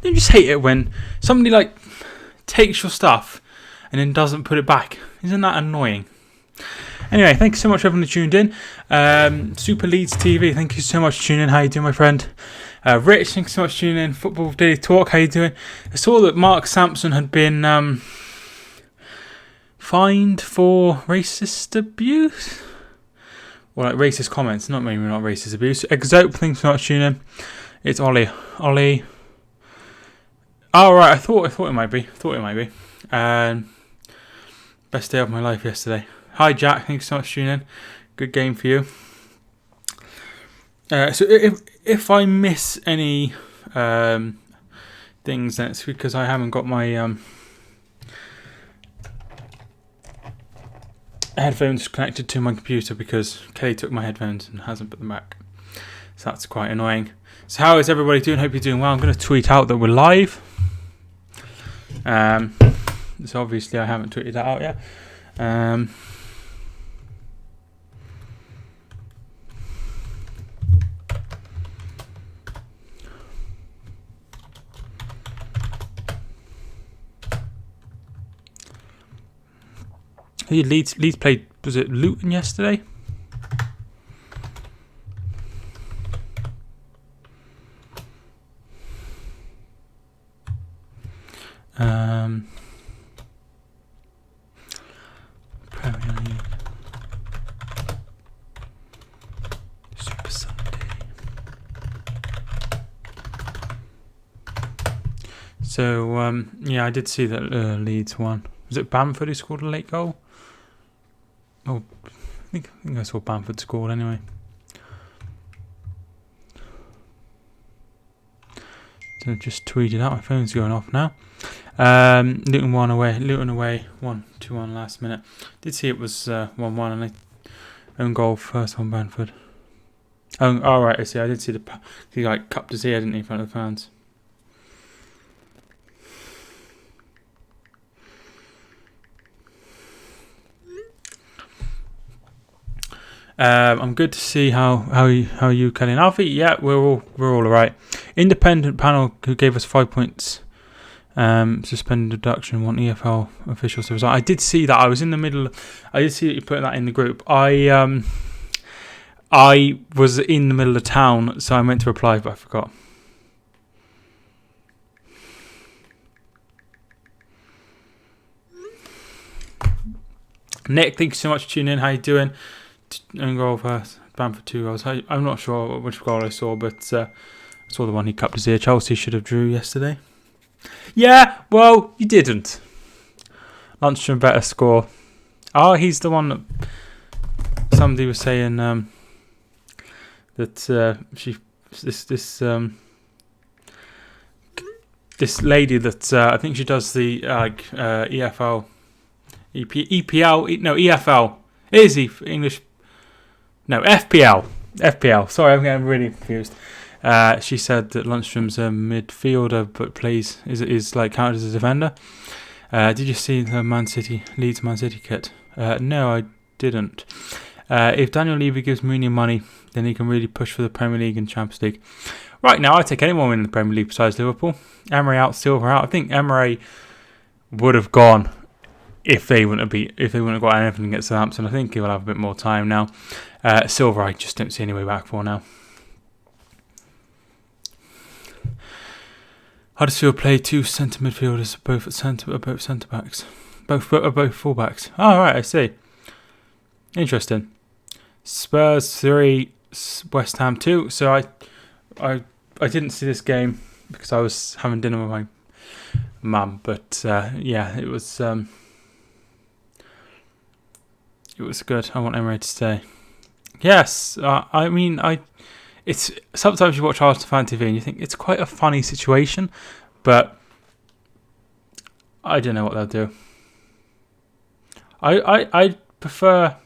Don't you just hate it when somebody like takes your stuff and then doesn't put it back? Isn't that annoying? Anyway, thank you so much for everyone who tuned in. Super Leeds TV, thank you so much for tuning in. How you doing, my friend? Rich, thank you so much for tuning in. Football Daily Talk, how you doing? I saw that Mark Sampson had been fined for racist abuse. Or like racist comments, not racist abuse. Exope, thanks so much for tuning in. It's Ollie. Oh right, I thought it might be. Best day of my life yesterday. Hi Jack, thanks so much for tuning in. Good game for you. So if I miss any things, then it's because I haven't got my headphones connected to my computer because Kelly took my headphones and hasn't put them back. So that's quite annoying. So how is everybody doing? Hope you're doing well. I'm going to tweet out that we're live. So obviously I haven't tweeted that out yet. Leeds played, was it Luton yesterday? Premier League. Super Sunday. So, yeah, I did see that Leeds won. Was it Bamford who scored a late goal? Oh, I think I saw Bamford scored anyway. So just tweeted out. My phone's going off now. Luton away, 1-2-1 last minute. Did see it was 1-1 and own goal first on Bamford. Oh, right, I see. I did see he like cupped his ear, didn't he, in front of the fans. I'm good to see how you, Kelly and Alfie. Yeah, we're all alright. Independent panel who gave us 5 points. Suspended deduction. Want EFL officials to resign. I did see that. I was in the middle. I did see that you put that in the group. I was in the middle of town, so I meant to reply, but I forgot. Nick, thank you so much for tuning in. How you doing? Own goal first. Bamford 2 goals. I'm not sure which goal I saw, but I saw the one he cupped his ear. Chelsea should have drew yesterday. Yeah, well, you didn't. Lundstram better score. Oh, he's the one that somebody was saying that this lady that I think she does the EFL, EPL, no EFL. Is he English? No, FPL. Sorry, I'm getting really confused. She said that Lundstrom's a midfielder, but is like counted as a defender. Did you see the Leeds Man City kit? No, I didn't. If Daniel Levy gives Mourinho money, then he can really push for the Premier League and Champions League. Right now, I'd take anyone winning the Premier League besides Liverpool. Emery out, Silva out. I think Emery would have gone if they wouldn't have got anything against Southampton. I think he will have a bit more time now. Silva, I just don't see any way back for now. Huddersfield play 2 centre midfielders, both centre backs, both fullbacks. Oh, right, I see. Interesting. Spurs 3, West Ham 2. So I didn't see this game because I was having dinner with my mum. But yeah, it was good. I want Emery to stay. Yes, I mean it's sometimes you watch Arsenal fan TV and you think it's quite a funny situation, but I don't know what they'll do. I prefer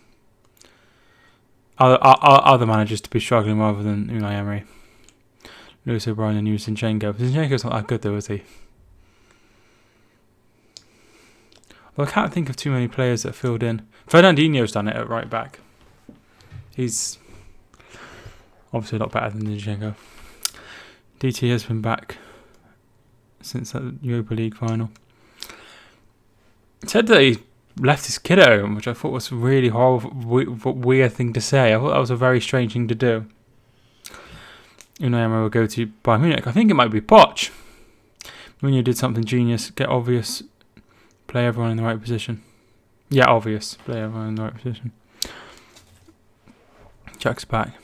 other managers to be struggling rather than Unai Emery. Lewis O'Brien and Zinchenko. Zinchenko's not that good though, is he? Well, I can't think of too many players that filled in. Fernandinho's done it at right back. He's obviously a lot better than Zinchenko. DT has been back since that Europa League final. He said that he left his kid at home, which I thought was a really horrible, weird thing to say. I thought that was a very strange thing to do. Unai Emery will go to Bayern Munich. I think it might be Poch. Mourinho did something genius. Get obvious. Play everyone in the right position. Yeah, obvious. Play everyone in the right position. Jack's back.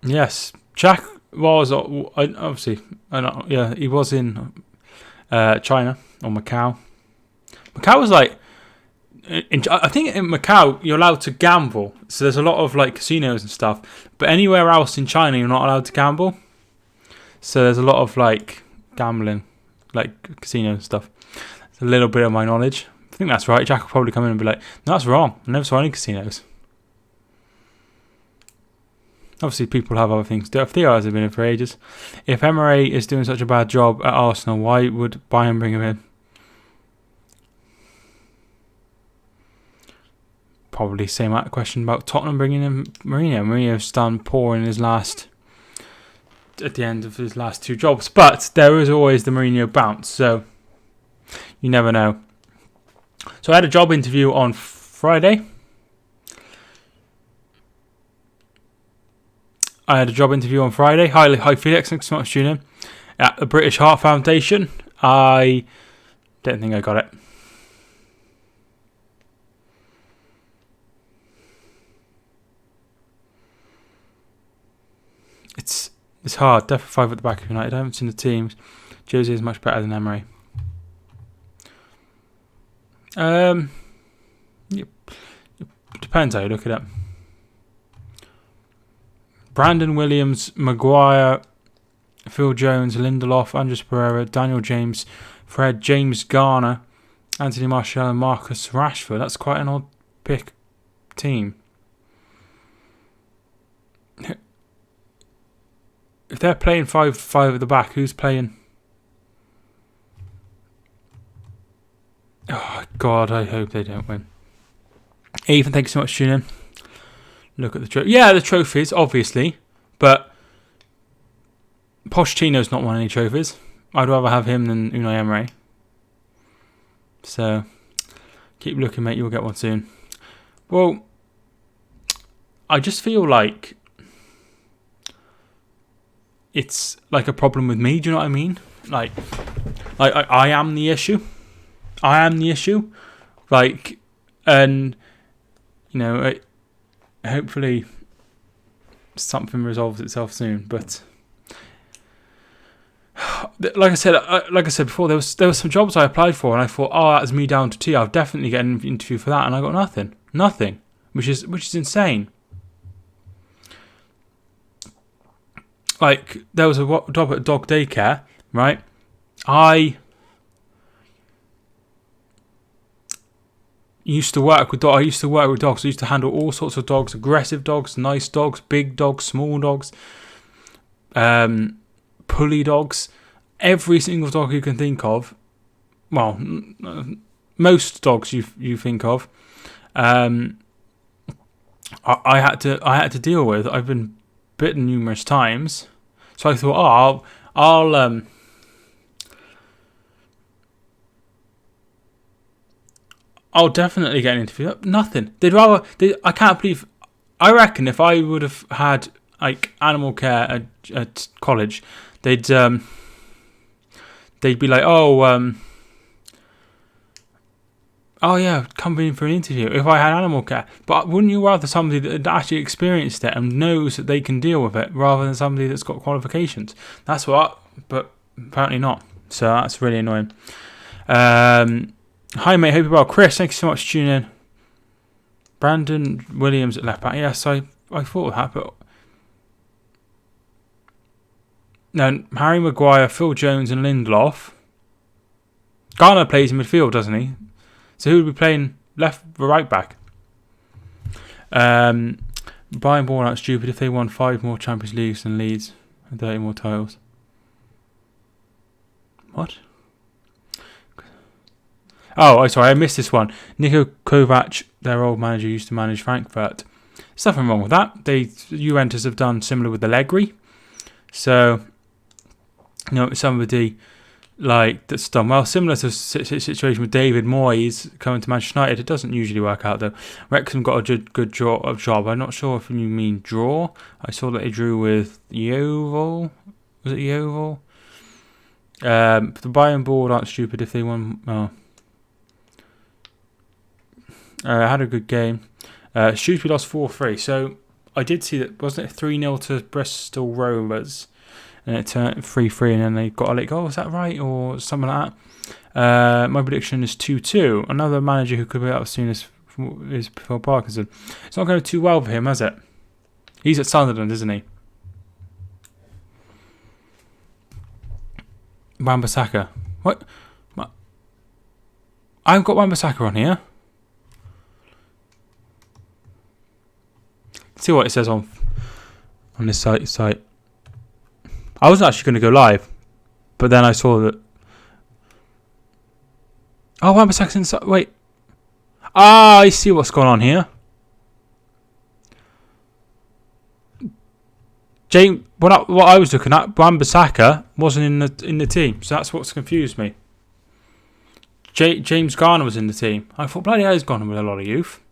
Yes, Jack was obviously. Yeah, he was in China or Macau. Macau was like. I think in Macau you're allowed to gamble, so there's a lot of like casinos and stuff. But anywhere else in China you're not allowed to gamble. So there's a lot of like gambling, like casino and stuff. It's a little bit of my knowledge. I think that's right. Jack will probably come in and be like, "No, that's wrong. I never saw any casinos." Obviously, people have other things to do. Theo hasn't been in for ages. If Emery is doing such a bad job at Arsenal, why would Bayern bring him in? Probably same question about Tottenham bringing in Mourinho. Mourinho's done poor in his at the end of his last two jobs, but there is always the Mourinho bounce, so you never know. So I had a job interview on Friday. Hi Felix, thanks so much for tuning in. At the British Heart Foundation. I don't think I got it. It's hard. Definitely 5 at the back of United. I haven't seen the teams. Jose is much better than Emery. Depends how you look at it. Brandon Williams, Maguire, Phil Jones, Lindelof, Andres Pereira, Daniel James, Fred, James Garner, Anthony Martial and Marcus Rashford. That's quite an odd pick team. If they're playing 5 at the back, who's playing? Oh, God, I hope they don't win. Ethan, thank you so much for tuning in. Look at the trophy. Yeah, the trophies, obviously. But Pochettino's not won any trophies. I'd rather have him than Unai Emery. So, keep looking, mate. You'll get one soon. Well, I just feel like it's like a problem with me. Do you know what I mean? Like I am the issue. Like, and you know, hopefully something resolves itself soon. But like I said before, there was some jobs I applied for, and I thought, oh, that's me down to T. I'll definitely get an interview for that, and I got nothing, which is insane. Like, there was a job at dog daycare, right? I used to work with dogs. I used to handle all sorts of dogs: aggressive dogs, nice dogs, big dogs, small dogs, pulley dogs, every single dog you can think of. Well, most dogs you think of. I had to deal with. I've been bitten numerous times, so I thought, I'll definitely get an interview. Nothing. I can't believe. I reckon if I would have had like animal care at college, they'd be like, oh yeah, come in for an interview if I had animal care. But wouldn't you rather somebody that actually experienced it and knows that they can deal with it rather than somebody that's got qualifications? That's what, but apparently not. So that's really annoying. Hi mate, hope you're well. Chris, thank you so much for tuning in. Brandon Williams at left back. Yes, I thought of that, but no, Harry Maguire, Phil Jones and Lindelof. Garner plays in midfield, doesn't he? So who would be playing left or right back? Bayern ball out stupid if they won 5 more Champions Leagues than Leeds and 30 more titles. What? Oh, sorry, I missed this one. Niko Kovac, their old manager, used to manage Frankfurt. There's nothing wrong with that. Juventus have done similar with Allegri. So, you know, somebody like that's done well. Similar to the situation with David Moyes coming to Manchester United. It doesn't usually work out though. Wrexham got a good job. I'm not sure if you mean draw. I saw that they drew with Yeovil. Was it Yeovil? The Bayern board aren't stupid if they won. Oh. Had a good game. Shrewsbury lost 4-3. So I did see that, wasn't it 3-0 to Bristol Rovers? And it turned 3-3 and then they got a late goal. Is that right? Or something like that? My prediction is 2-2. Another manager who could be up soon is Phil Parkinson. It's not going too well for him, has it? He's at Sunderland, isn't he? Wan-Bissaka. What? I've got Wan-Bissaka on here. See what it says on this site. I wasn't actually going to go live, but then I saw that. Oh, Wan-Bissaka's inside. Wait. Ah, I see what's going on here. James, what I was looking at, Wan-Bissaka wasn't in the team, so that's what's confused me. James Garner was in the team. I thought, bloody hell, he's gone with a lot of youth.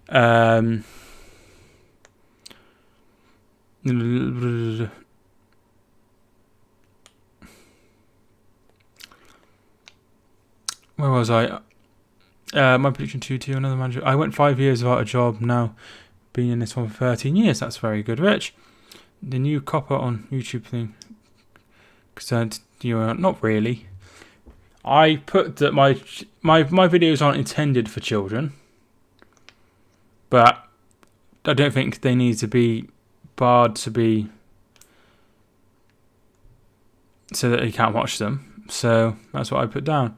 Where was I? My prediction 2-2, another manager. I went 5 years without a job, now been in this one for 13 years. That's very good, Rich. The new copper on YouTube thing. Concerned you are not really. I put that my videos aren't intended for children, but I don't think they need to be barred to be so that you can't watch them. So that's what I put down.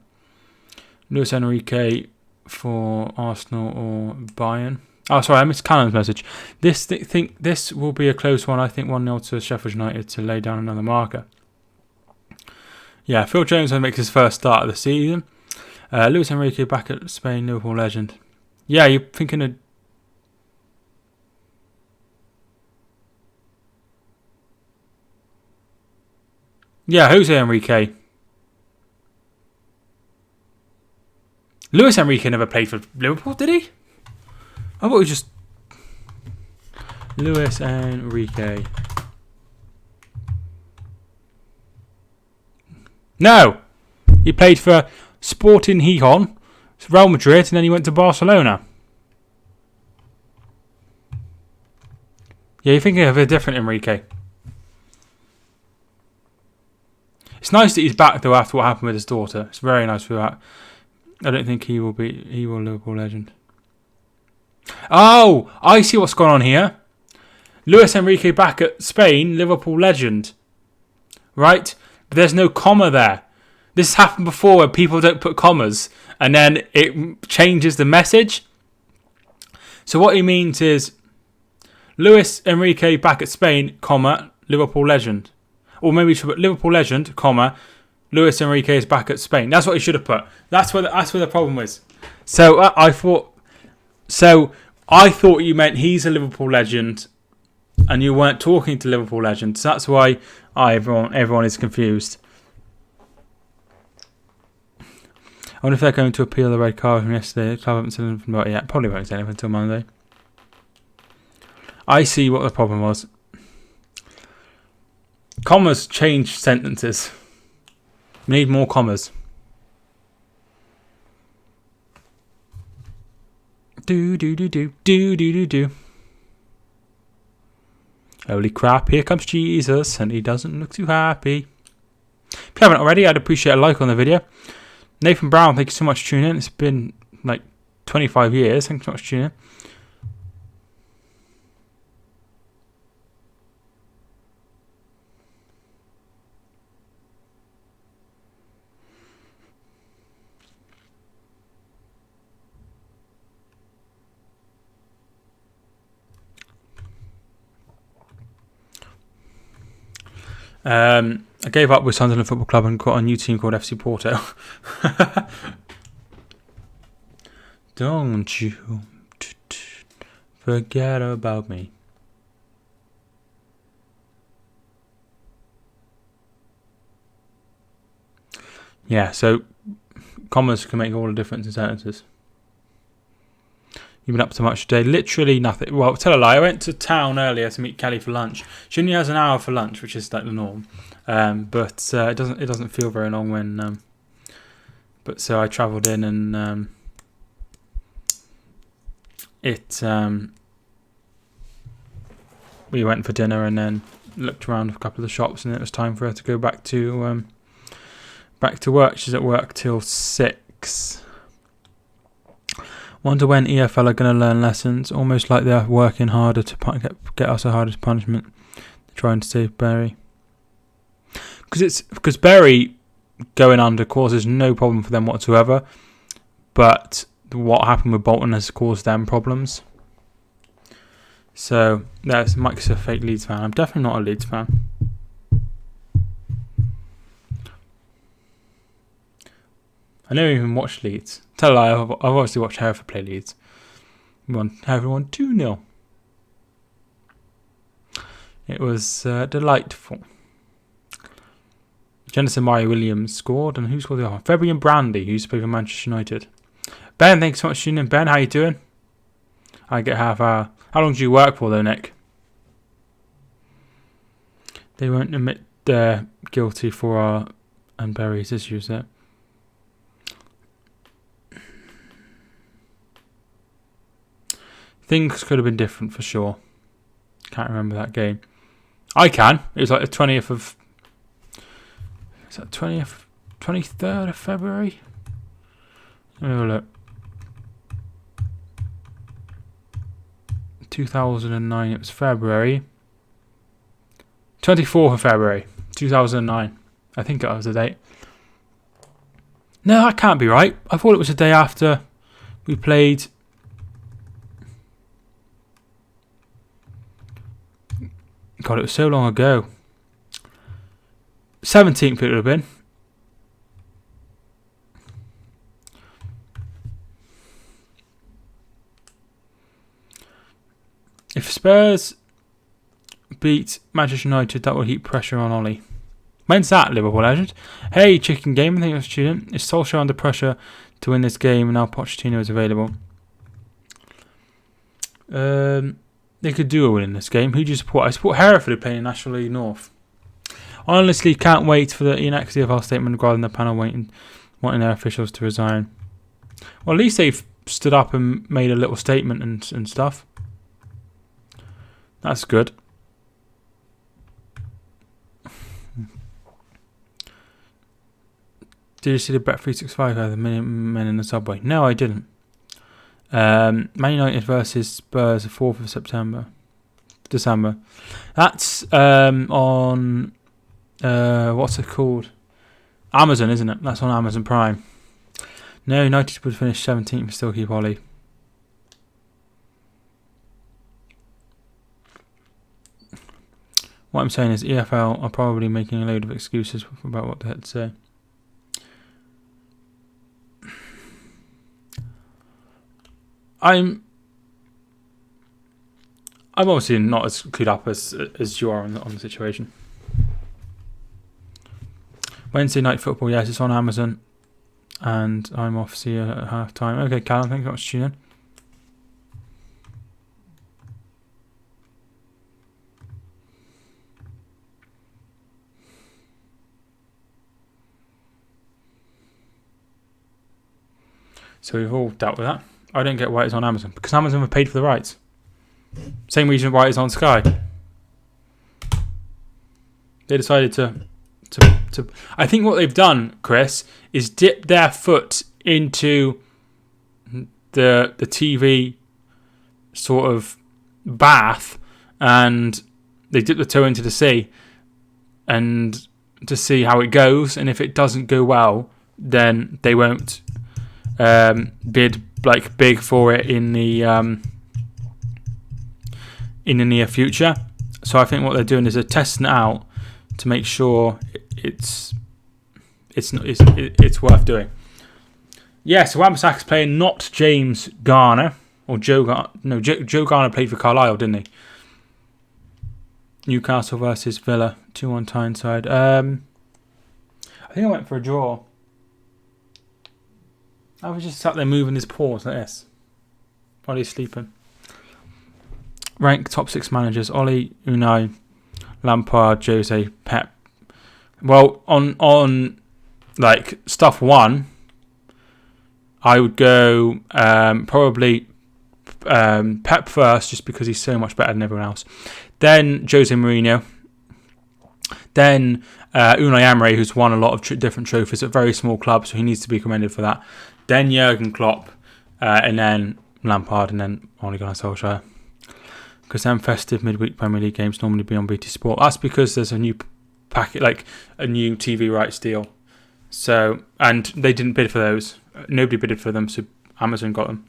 Luis Enrique for Arsenal or Bayern. Oh, sorry, I missed Callum's message. This will be a close one. I think 1-0 to Sheffield United to lay down another marker. Yeah, Phil Jones makes his first start of the season. Luis Enrique back at Spain, Liverpool legend. Yeah, you're thinking of... Yeah, Jose Enrique. Luis Enrique never played for Liverpool, did he? I thought it was just... Luis Enrique. No! He played for Sporting Gijón, Real Madrid, and then he went to Barcelona. Yeah, you're thinking of a different Enrique. It's nice that he's back though after what happened with his daughter. It's very nice for that. I don't think he will Liverpool legend. Oh, I see what's going on here. Luis Enrique back at Spain, Liverpool legend. Right? But there's no comma there. This has happened before where people don't put commas and then it changes the message. So what he means is Luis Enrique back at Spain, comma, Liverpool legend. Or maybe we should put Liverpool legend, comma, Luis Enrique is back at Spain. That's what he should have put. That's where the problem was. So I thought you meant he's a Liverpool legend, and you weren't talking to Liverpool legends. That's why everyone is confused. I wonder if they're going to appeal the red card from yesterday. The club haven't said anything about it yet. Probably won't say anything until Monday. I see what the problem was. Commas change sentences. We need more commas. Do. Holy crap, here comes Jesus, and he doesn't look too happy. If you haven't already, I'd appreciate a like on the video. Nathan Brown, thank you so much for tuning in. It's been like 25 years. Thank you so much for tuning in. I gave up with Sunderland Football Club and got a new team called FC Porto. Don't you forget about me. Yeah, so commas can make all the difference in sentences. You've been up to much today? Literally nothing. Well, tell a lie. I went to town earlier to meet Kelly for lunch. She only has an hour for lunch, which is like the norm. But it doesn't feel very long when. But so I travelled in and we went for dinner and then looked around a couple of the shops, and it was time for her to go back to work. She's at work till 6. Wonder when EFL are going to learn lessons. Almost like they're working harder to get us the hardest punishment. They're trying to save Barry. Because Barry going under causes no problem for them whatsoever. But what happened with Bolton has caused them problems. So that's Mike's a fake Leeds fan. I'm definitely not a Leeds fan. I never even watched Leeds. Tell a lie, I've obviously watched Hereford play Leeds. Hereford won 2-0. It was delightful. Jenison Murray Williams scored, and who scored the other? February and Brandy, who used to play for Manchester United. Ben, thanks so much for tuning in. Ben, how you doing? I get half hour. How long do you work for though, Nick? They won't admit they're guilty for our and Barry's issues there. Things could have been different for sure. Can't remember that game. I can. It was like the 20th of... Is that 20th? 23rd of February? Let me have a look. 2009, it was February. 24th of February, 2009. I think that was the date. No, that can't be right. I thought it was the day after we played... God, it was so long ago. 17th it would have been. If Spurs beat Manchester United, that will heap pressure on Ollie. When's that, Liverpool legend? Hey, Chicken Game, I think that's a student. Is Solskjaer under pressure to win this game and now Pochettino is available? They could do a win in this game. Who do you support? I support Hereford, who play in National League North. Honestly, can't wait for the next EFL statement regarding the panel wanting their officials to resign. Well, at least they've stood up and made a little statement and stuff. That's good. Did you see the Bet 365 the men in the subway? No, I didn't. Man United versus Spurs, the 4th of December. That's on what's it called? Amazon, isn't it? That's on Amazon Prime. No, United would finish 17th but still keep Ollie. What I'm saying is EFL are probably making a load of excuses about what they had to say. I'm obviously not as clued up as you are on the situation. Wednesday night football, yes, it's on Amazon, and I'm off see you at half time. Okay, Callum, thank you very much for tuning in. So we've all dealt with that. I don't get why it's on Amazon, because Amazon have paid for the rights. Same reason why it's on Sky. They decided to I think what they've done, Chris, is dip their foot into the TV sort of bath, and they dip the toe into the sea, and to see how it goes, and if it doesn't go well, then they won't bid like big for it in the near future. So I think what they're doing is they're testing it out to make sure it's worth doing. Yeah, so Wan-Bissaka's playing not James Garner or Joe Garner. No, Joe Garner played for Carlisle, didn't he? Newcastle versus Villa, 2-1 Tyneside. I think I went for a draw. I was just sat there moving his paws like this while he's sleeping. Rank top 6 managers: Oli, Unai, Lampard, Jose, Pep. Well, on like stuff 1, I would go probably Pep first, just because he's so much better than everyone else. Then Jose Mourinho. Then Unai Emery, who's won a lot of different trophies at very small clubs, so he needs to be commended for that. Then Jurgen Klopp, and then Lampard, and then Ole Gunnar Solskjaer. Because them festive midweek Premier League games normally be on BT Sport. That's because there's a new packet, like a new TV rights deal. So, and they didn't bid for those. Nobody bidded for them, so Amazon got them.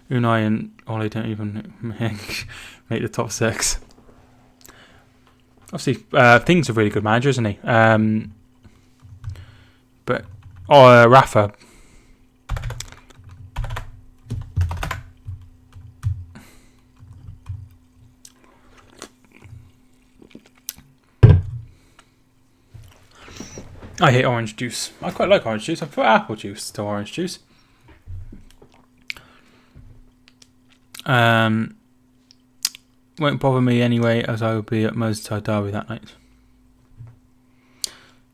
Unai and Ole don't even make the top 6. Obviously, Thing's a really good manager, isn't he? But Rafa. I hate orange juice. I quite like orange juice. I prefer apple juice to orange juice. Won't bother me anyway, as I will be at Merseyside Derby that night.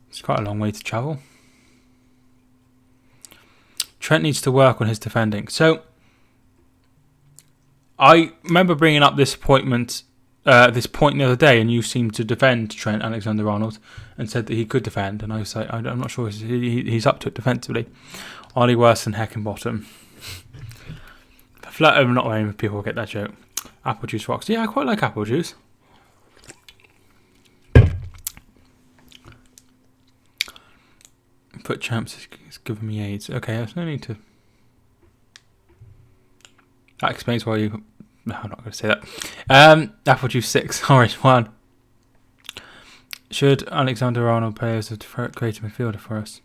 It's quite a long way to travel. Trent needs to work on his defending. So, I remember bringing up this point the other day, and you seemed to defend Trent Alexander-Arnold and said that he could defend, and I was like, I'm not sure he's up to it defensively. Ollie worse than Heckingbottom. I'm not many people get that joke. Apple juice rocks. Yeah, I quite like apple juice. Foot champs is giving me AIDS. Okay, there's no need to. That explains why you. No, I'm not going to say that. Apple juice 6, orange 1. Should Alexander-Arnold play as a creative midfielder for us?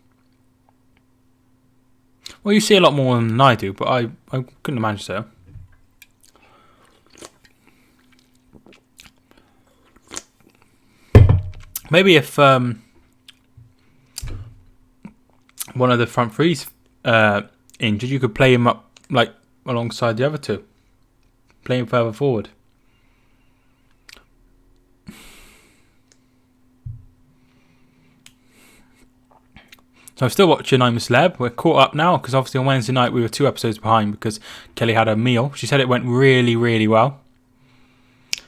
Well, you see a lot more than I do, but I couldn't imagine so. Maybe if one of the front three's injured, you could play him up like alongside the other two. Play him further forward. So I'm still watching I'm a Celeb. We're caught up now because obviously on Wednesday night we were 2 episodes behind because Kelly had a meal. She said it went really, really well.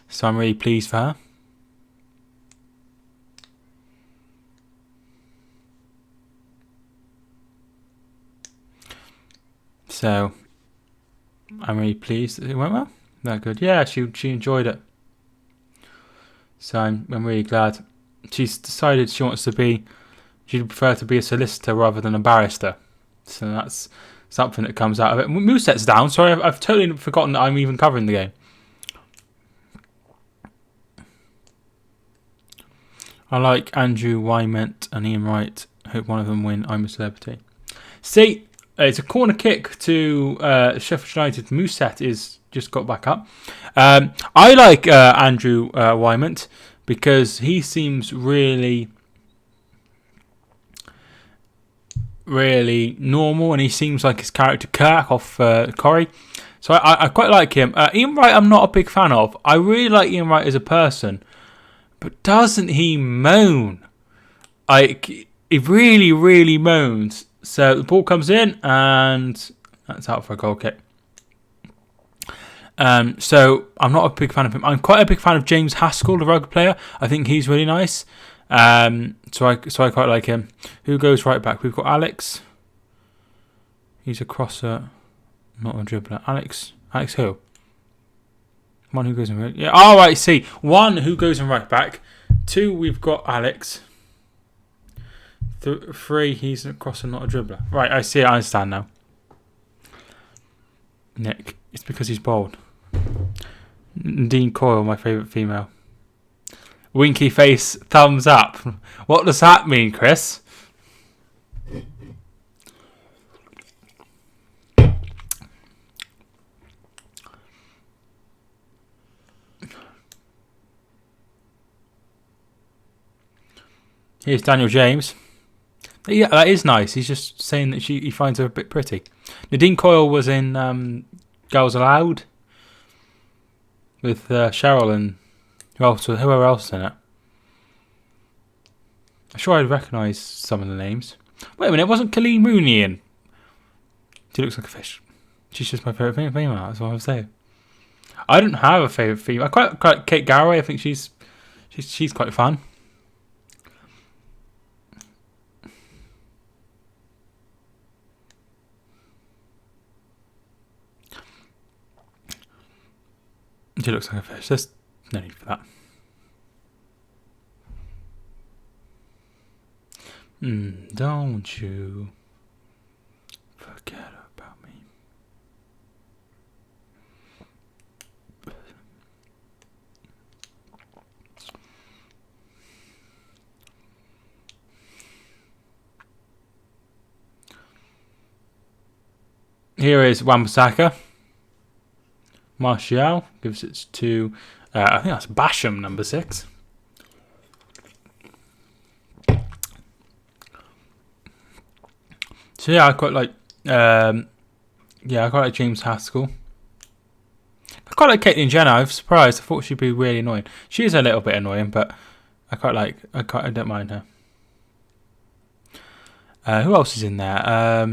So I'm really pleased for her. So I'm really pleased that it went well. That good. Yeah, she enjoyed it. So I'm really glad. She's decided she'd prefer to be a solicitor rather than a barrister. So that's something that comes out of it. Mooset's down. Sorry, I've totally forgotten that I'm even covering the game. I like Andrew Wyment and Ian Wright. Hope one of them win I'm a Celebrity. See, it's a corner kick to Sheffield United. Mooset is just got back up. I like Andrew Wyment because he seems really normal, and he seems like his character Kirk off Corrie. So I quite like him. Ian Wright I'm not a big fan of. I really like Ian Wright as a person, but doesn't he moan? He really, really moans. So the ball comes in, and that's out for a goal kick. So I'm not a big fan of him. I'm quite a big fan of James Haskell, the rugby player. I think he's really nice. So I quite like him. Who goes right back? We've got Alex. He's a crosser, not a dribbler. Alex who? One who goes in right. Yeah. Oh, right. See, one who goes in right back. 2, we've got Alex. 3, he's a crosser, not a dribbler. Right. I see. I understand now. Nick. It's because he's bold. Dean Coyle, my favourite female. Winky face, thumbs up. What does that mean, Chris? Here's Daniel James. Yeah, that is nice. He's just saying that he finds her a bit pretty. Nadine Coyle was in Girls Aloud with Cheryl and whoever else is in it. I'm sure I'd recognise some of the names. Wait a minute, wasn't Colleen Rooney in? She looks like a fish. She's just my favourite female, that's what I was saying. I don't have a favourite female. I quite like Kate Garraway. I think she's quite fun. She looks like a fish. There's no need for that. Don't you forget about me. Here is Wan-Bissaka. Martial gives it to, I think that's Basham, number 6. So yeah, I quite like, I quite like James Haskell. I quite like Caitlyn Jenner. I was surprised. I thought she'd be really annoying. She is a little bit annoying, but I don't mind her. Who else is in there?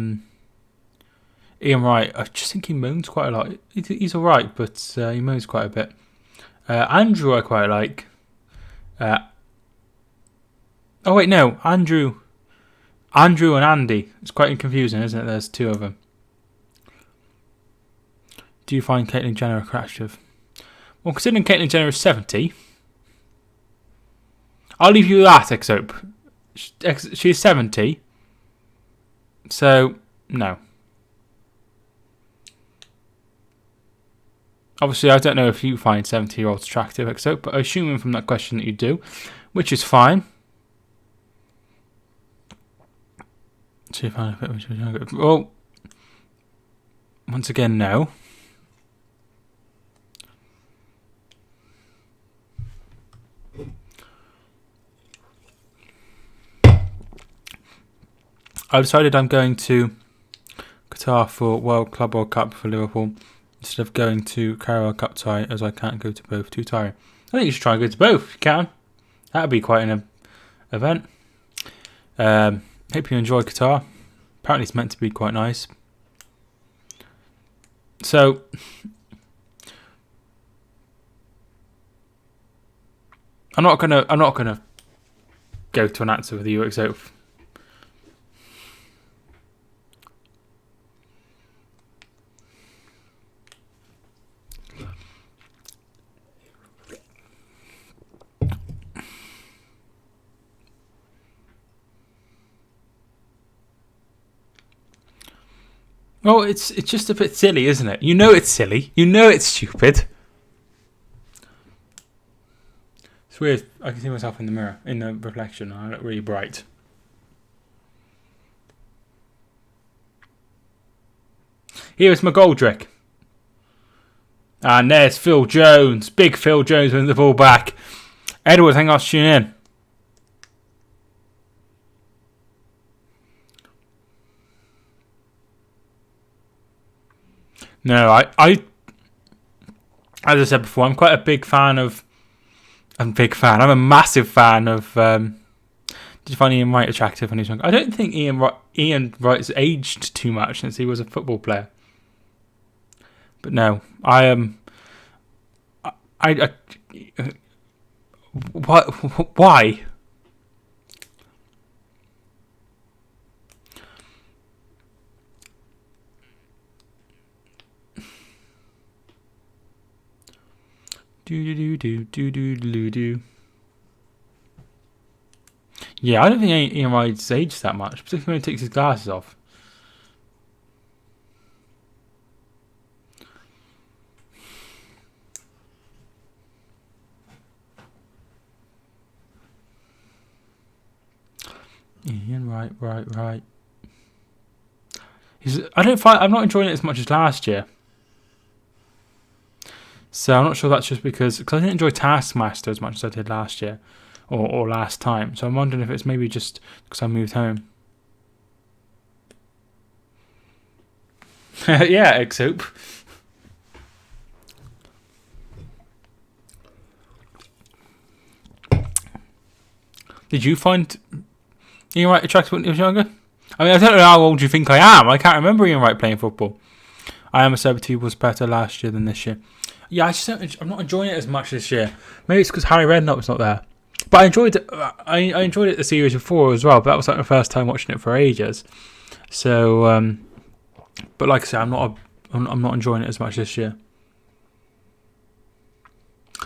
Ian Wright. I just think he moans quite a lot. He's alright, but he moans quite a bit. Andrew I quite like. Andrew and Andy. It's quite confusing, isn't it? There's 2 of them. Do you find Caitlyn Jenner attractive? Well, considering Caitlyn Jenner is 70, I'll leave you with that, Exope. She's 70, so no. Obviously, I don't know if you find 70-year-olds attractive, Exope, but assuming from that question that you do, which is fine. So you find a bit younger. Well, once again, no. I decided I'm going to Qatar for World Cup for Liverpool instead of going to Carabao Cup tie, as I can't go to both. Too tiring. I think you should try and go to both if you can. That would be quite an event. Hope you enjoy Qatar. Apparently it's meant to be quite nice. So I'm not gonna go to an answer with you, except well, it's just a bit silly, isn't it? You know it's silly. You know it's stupid. It's weird. I can see myself in the mirror, in the reflection. I look really bright. Here's McGoldrick. And there's Phil Jones. Big Phil Jones with the ball back. Edward, thank you for tuning in. No, I as I said before, I'm quite a big fan of. I'm a massive fan of. Did you find Ian Wright attractive when he was young? I don't think Ian Wright's aged too much since he was a football player. But no, I am. What? Why? Do. Yeah, I don't think Ian Wright's aged that much, particularly when he takes his glasses off. Ian Wright. I'm not enjoying it as much as last year. So I'm not sure that's just because I didn't enjoy Taskmaster as much as I did last year or last time. So I'm wondering if it's maybe just because I moved home. Yeah, egg soup. Did you find Ian Wright attractive when you were younger? I mean, I don't know how old you think I am. I can't remember Ian Wright playing football. I Am a Celebrity was better last year than this year. Yeah, I'm not enjoying it as much this year. Maybe it's because Harry Redknapp's not there. But I enjoyed it. I enjoyed it the series before as well. But that was like the first time watching it for ages. So, but like I said, I'm not enjoying it as much this year.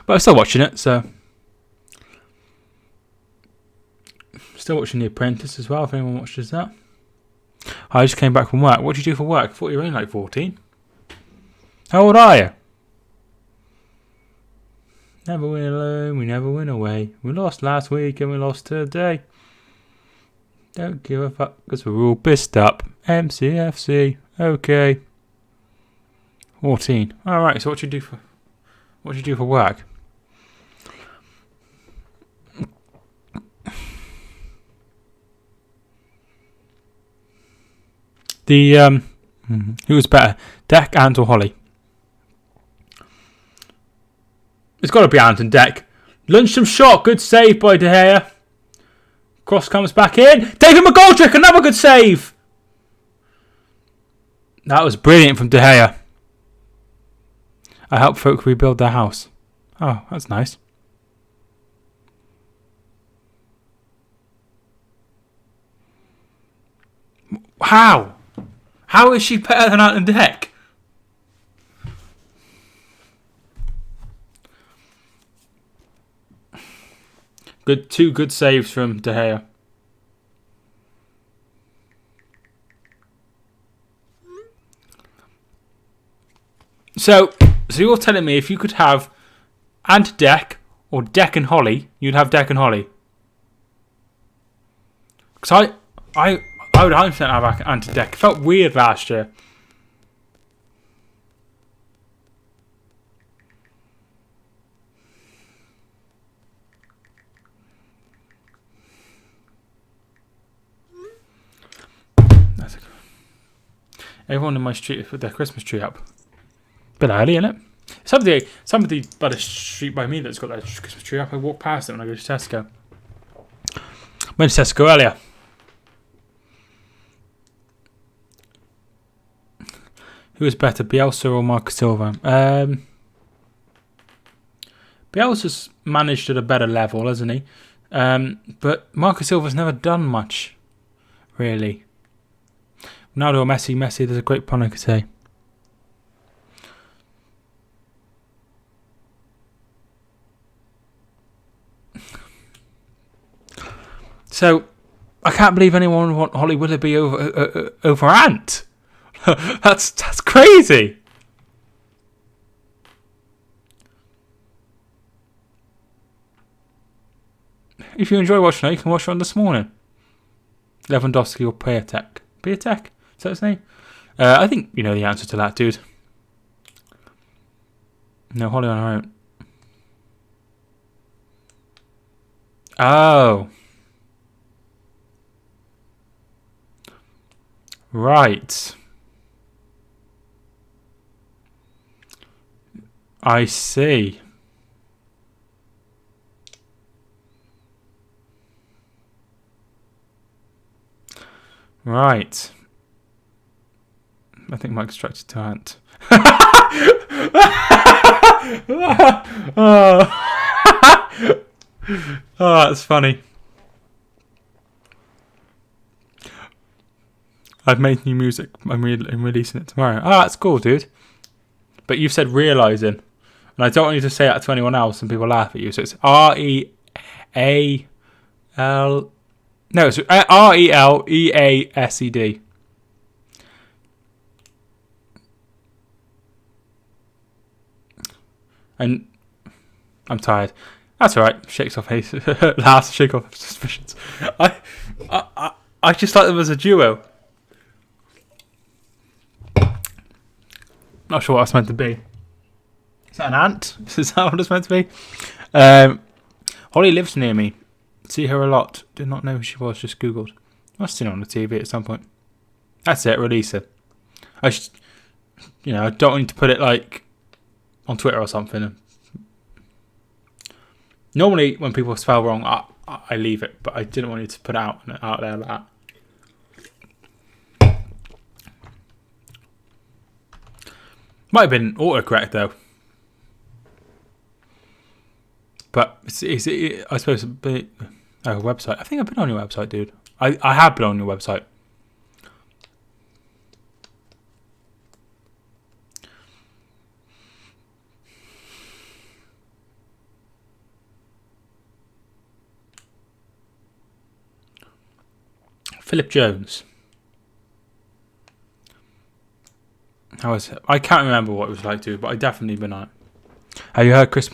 But I'm still watching it. So, still watching The Apprentice as well. If anyone watches that. I just came back from work. What did you do for work? I thought you were only like 14. How old are you? Never win alone, we never win away. We lost last week and we lost today. Don't give a fuck because we're all pissed up. MCFC, okay. 14. Alright, so what do you do for work? Who was better, Deck, Ant or Holly? It's got to be Ant and Deck. Lunchtime shot, good save by De Gea. Cross comes back in. David McGoldrick, another good save. That was brilliant from De Gea. I help folk rebuild their house. Oh, that's nice. How? How is she better than Ant and Deck? Two good saves from De Gea. So you're telling me if you could have Ant Deck or Deck and Holly, you'd have Deck and Holly? Because I would 100% have Ant Deck. It felt weird last year. Everyone in my street put their Christmas tree up. Bit early, isn't it? Somebody by the street by me that's got their Christmas tree up. I walk past it when I go to Tesco. Went to Tesco earlier. Who is better, Bielsa or Marco Silva? Bielsa's managed at a better level, hasn't he? But Marco Silva's never done much, really. Ronaldo or Messi? Messi, there's a great pun I could say. So, I can't believe anyone would want Holly Willoughby over Ant. That's crazy. If you enjoy watching it, you can watch it on this morning. Lewandowski or Piatek? Piatek? Is that his name? I think you know the answer to that, dude. No, Holly on her own. Oh. Right. I see. Right. I think Mike's attracted to Ant. Oh, that's funny. I've made new music. I'm releasing it tomorrow. Oh, that's cool, dude. But you've said realising. And I don't want you to say that to anyone else and people laugh at you. So it's R-E-A-L... No, it's R-E-L-E-A-S-E-D. And I'm tired. That's alright. Shakes off his last shake off suspicions. I just like them as a duo. Not sure what that's meant to be. Is that an ant? Is that what it's meant to be? Holly lives near me. See her a lot. Did not know who she was. Just googled. Must have seen her on the TV at some point. That's it. Release her. I don't want you to put it like on Twitter or something. Normally, when people spell wrong, I leave it, but I didn't want you to put it out there like that. Might have been autocorrect though, but I suppose a website. I think I've been on your website, dude. I have been on your website. Philip Jones. How was it? I can't remember what it was like, dude, but I definitely been on it. Have you heard Chris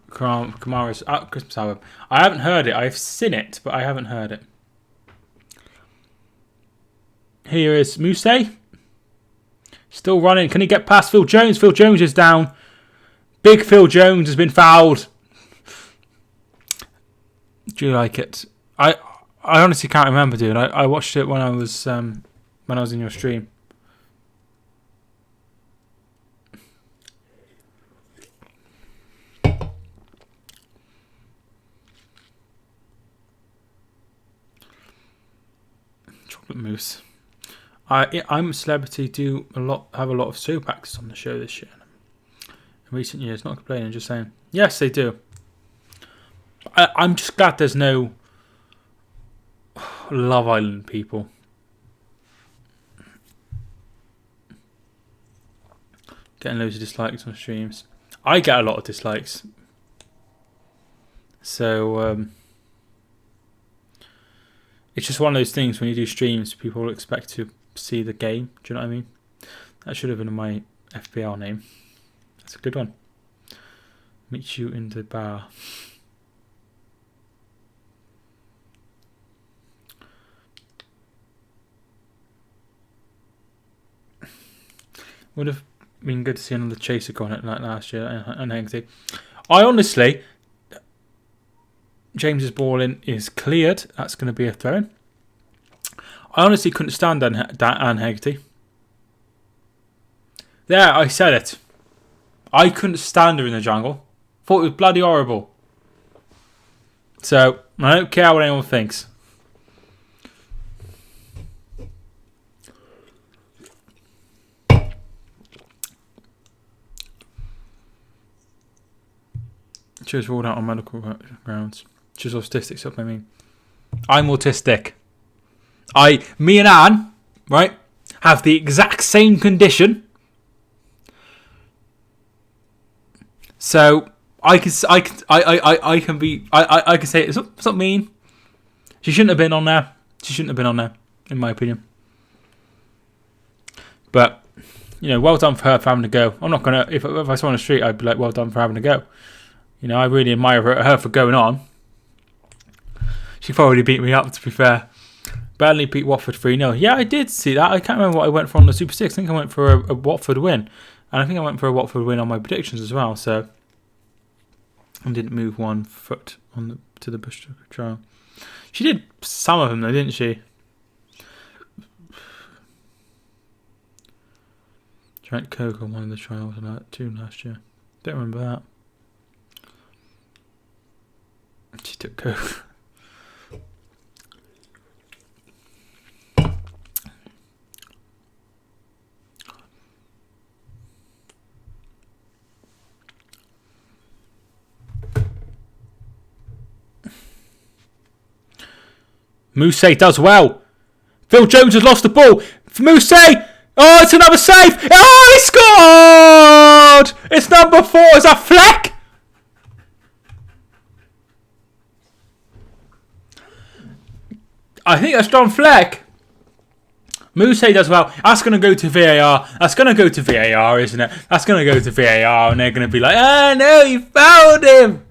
Kamara's Christmas album? I haven't heard it. I've seen it, but I haven't heard it. Here is Muse. Still running. Can he get past Phil Jones? Phil Jones is down. Big Phil Jones has been fouled. Do you like it? I honestly can't remember, dude. I watched it when I was in your stream. Chocolate mousse. I'm a Celebrity. Have a lot of soap actors on the show this year. In recent years, not complaining, just saying. Yes, they do. I'm just glad there's no Love Island people. Getting loads of dislikes on streams. I get a lot of dislikes. So it's just one of those things when you do streams, people expect to see the game. Do you know what I mean? That should have been my FPL name. That's a good one. Meet you in the bar. Would have been good to see another chaser go on it like last year and Heggsy. I honestly, James's ball in is cleared. That's going to be a throw-in. I honestly couldn't stand Anne Heggsy. There, I said it. I couldn't stand her in the jungle. Thought it was bloody horrible. So, I don't care what anyone thinks. She was ruled out on medical grounds. She was autistic, so I mean. I'm autistic. Me and Anne, right, have the exact same condition. So I can say it's not mean. She shouldn't have been on there. In my opinion. But well done for her for having a go. I'm not gonna if I saw her on the street, I'd be like, well done for having a go. I really admire her for going on. She probably beat me up, to be fair. Burnley beat Watford 3-0. Yeah, I did see that. I can't remember what I went for on the Super 6. I think I went for a Watford win. And I think I went for a Watford win on my predictions as well. So I didn't move 1 foot to the Bush trial. She did some of them though, didn't she? Drank Coke on one of the trials and that too last year. Don't remember that. She took Coke. Mousse does well. Phil Jones has lost the ball. Mousse! Oh, it's another save! Oh, he scored! It's number 4. Is that Fleck? I think that's John Fleck. Mousse does well. That's going to go to VAR. Isn't it? That's going to go to VAR, and they're going to be like, oh, no, you fouled him.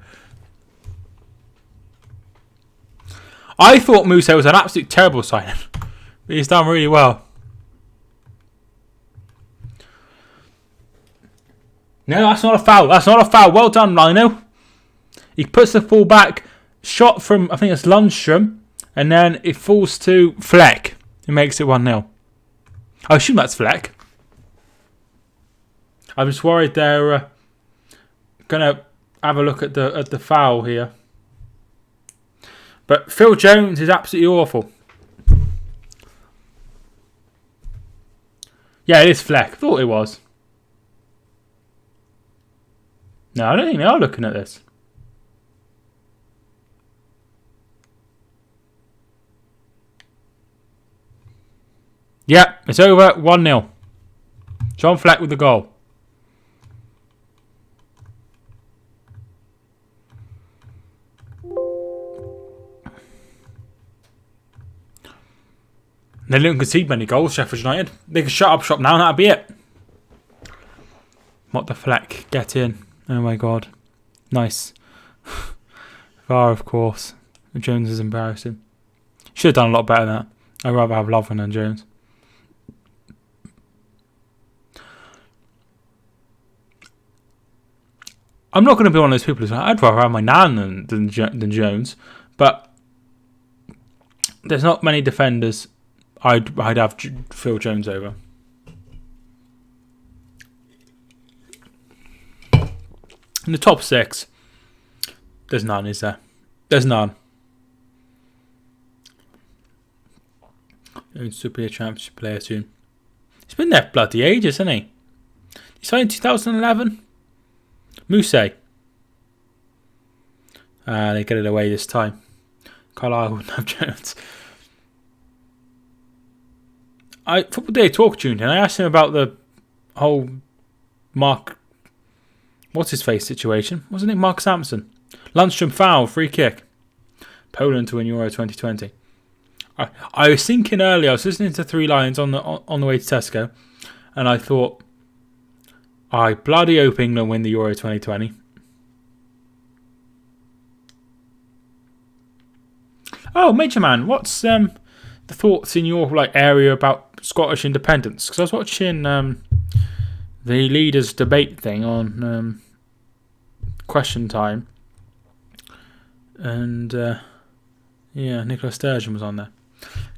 I thought Mousse was an absolute terrible signing, but he's done really well. No, that's not a foul. Well done, Lino. He puts the ball back, shot from, I think it's Lundstrom, and then it falls to Fleck. It makes it 1-0. I assume that's Fleck. I'm just worried they're gonna have a look at the foul here. But Phil Jones is absolutely awful. Yeah, it is Fleck. Thought it was. No, I don't think they are looking at this. Yeah, it's over. 1-0. John Fleck with the goal. They didn't concede many goals, Sheffield United. They can shut up shop now and that'll be it. What the Fleck? Get in. Oh my god. Nice. VAR, of course. Jones is embarrassing. Should have done a lot better than that. I'd rather have Lovren than Jones. I'm not going to be one of those people who's like, I'd rather have my nan than Jones. But there's not many defenders I'd have Phil Jones over. In the top 6, there's none, is there? There's none. Jones should be a championship player soon. He's been there for bloody ages, hasn't he? He signed in 2011. Mousse. They get it away this time. Carlisle wouldn't have Jones. Football Day Talk tuned in. I asked him about the whole Mark, what's his face situation? Wasn't it Mark Sampson? Lundstrom foul, free kick. Poland to win Euro 2020. I was thinking earlier. I was listening to Three Lions on the way to Tesco, and I thought, I bloody hope England win the Euro 2020. Oh, Major Man, what's the thoughts in your area about Scottish independence? Because I was watching the leaders' debate thing on Question Time, and Nicola Sturgeon was on there.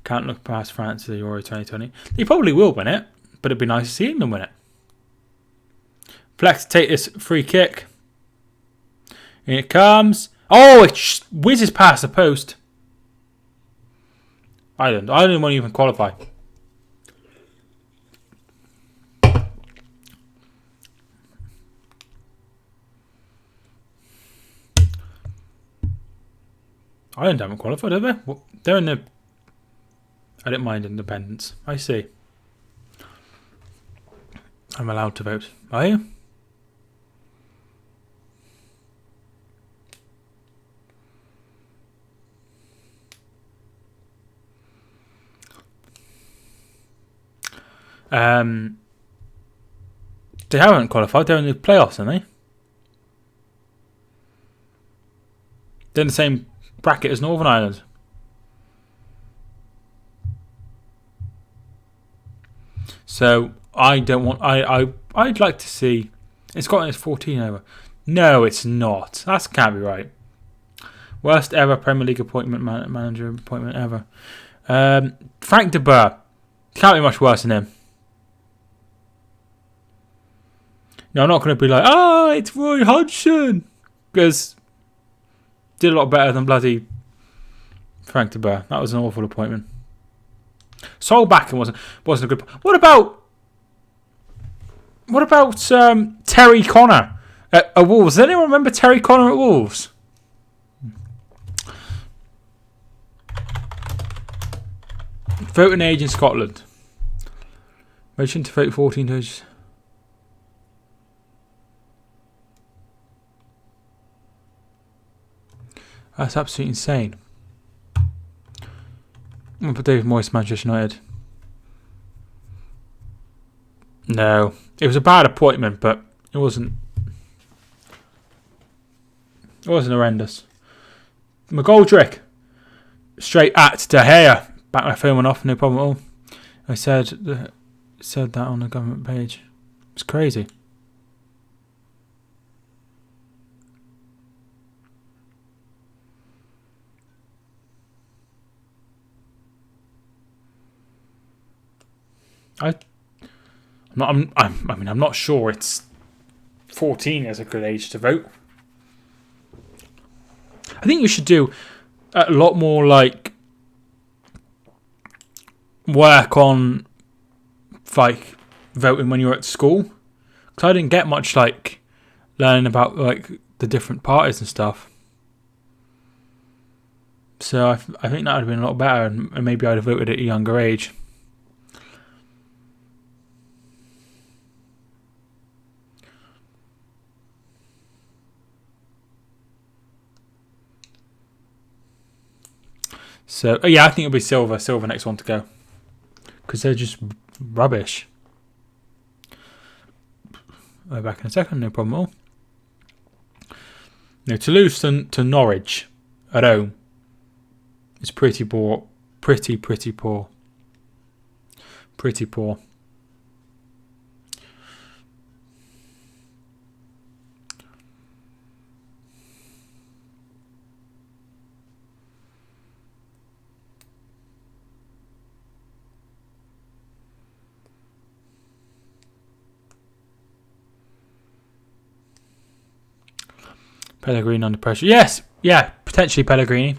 Can't look past France to the Euro 2020. They probably will win it, but it'd be nice to see England win it. Flex take this free kick. In it comes. Oh, it whizzes past the post. I didn't want to even qualify. Ireland haven't qualified, have they? They're in the... I don't mind independence. I see. I'm allowed to vote. Are you? They haven't qualified. They're in the playoffs, aren't they? They're in the same bracket as Northern Ireland. So I don't want. I'd like to see. Scotland is 14 over. No, it's not. That can't be right. Worst ever Premier League appointment manager appointment ever. Frank de Boer. Can't be much worse than him. No, I'm not going to be like, it's Roy Hodgson, because did a lot better than bloody Frank de Boer. That was an awful appointment. Solbakken wasn't a good. What about Terry Connor at Wolves? Does anyone remember Terry Connor at Wolves? Voting age in Scotland. Motion to vote 14 days. That's absolutely insane. I'm going to put David Moyes, Manchester United. No. It was a bad appointment, but it wasn't. It wasn't horrendous. McGoldrick. Straight at De Gea. Back my phone went off, no problem at all. I said that on the government page. It's crazy. I'm I'm not sure it's 14 is a good age to vote. I think you should do a lot more like work on like voting when you're at school, because I didn't get much like learning about like the different parties and stuff. So I think that would have been a lot better, and maybe I'd have voted at a younger age. So yeah, I think it'll be Silver. Silver next one to go, because they're just rubbish. I'll be back in a second, no problem at all. No, Toulouse to Norwich at home. It's pretty poor. Pretty poor. Pretty poor. Pellegrini under pressure. Yes, yeah, potentially Pellegrini.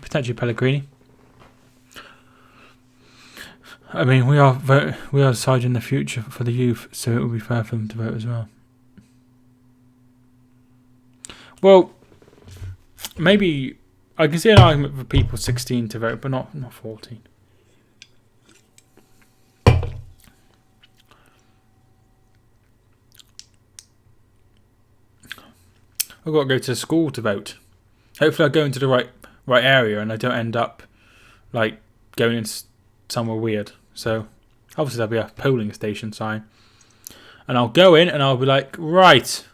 I mean, we are deciding the future for the youth, so it would be fair for them to vote as well. Well, maybe I can see an argument for people 16 to vote, but not 14. I've got to go to school to vote. Hopefully I go into the right area and I don't end up like going in somewhere weird. So obviously there'll be a polling station sign. And I'll go in and I'll be like, right,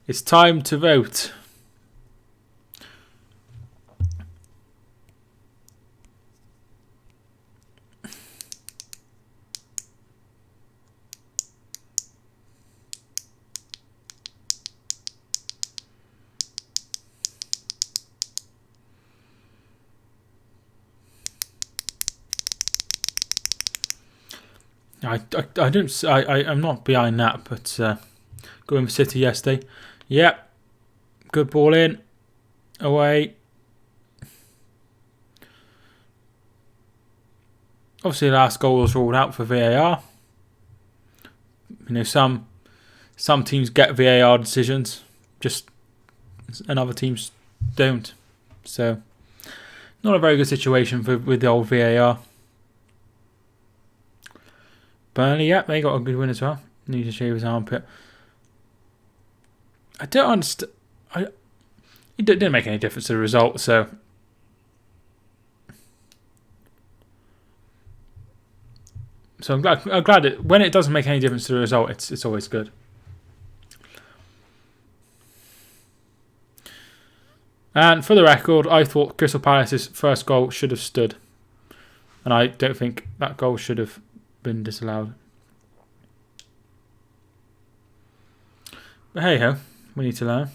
it's time to vote. I'm not behind that, but going for City yesterday. Yep, good ball in, away. Obviously, the last goal was ruled out for VAR. You know, some teams get VAR decisions, and other teams don't. So, not a very good situation with the old VAR. Burnley, yeah, they got a good win as well. Need to shave his armpit. I don't understand. It didn't make any difference to the result, so. So I'm glad when it doesn't make any difference to the result, it's always good. And for the record, I thought Crystal Palace's first goal should have stood, and I don't think that goal should have been disallowed. But hey ho, we need to learn.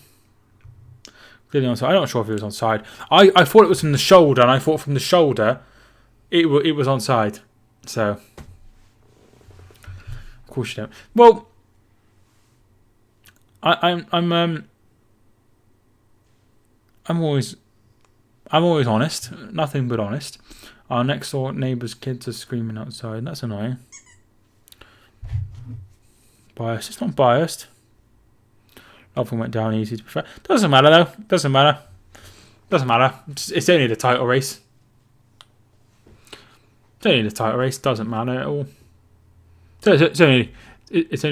Clearly onside. I'm not sure if it was onside. I thought it was from the shoulder, and I thought from the shoulder it was onside. So of course you don't. Well, I'm always honest. Nothing but honest. Our next door neighbour's kids are screaming outside. That's annoying. Biased. It's not biased. Love went down easy to be fair. Doesn't matter though. Doesn't matter. It's only the title race. Doesn't matter at all. So it's only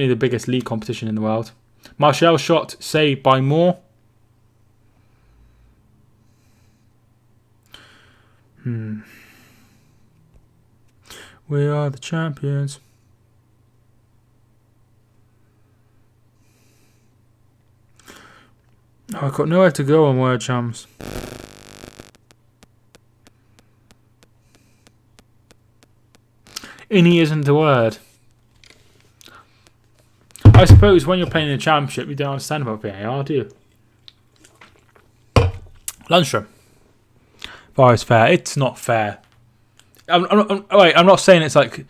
the biggest league competition in the world. Martial shot saved by Moore. We are the champions. I've got nowhere to go on word chums. Innie isn't the word. I suppose when you're playing in the championship, you don't understand about VAR, do you? Lundstrom. VAR is fair. It's not fair. I'm not saying it's like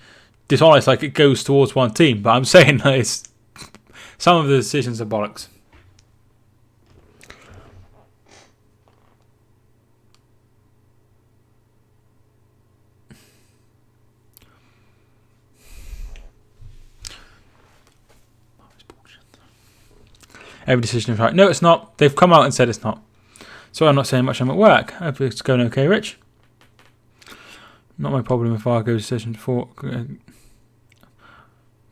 dishonest, like it goes towards one team. But I'm saying that it's some of the decisions are bollocks. Every decision is right. No, it's not. They've come out and said it's not. So I'm not saying much. I'm at work. Hope it's going okay, Rich. Not my problem if Argo's decision for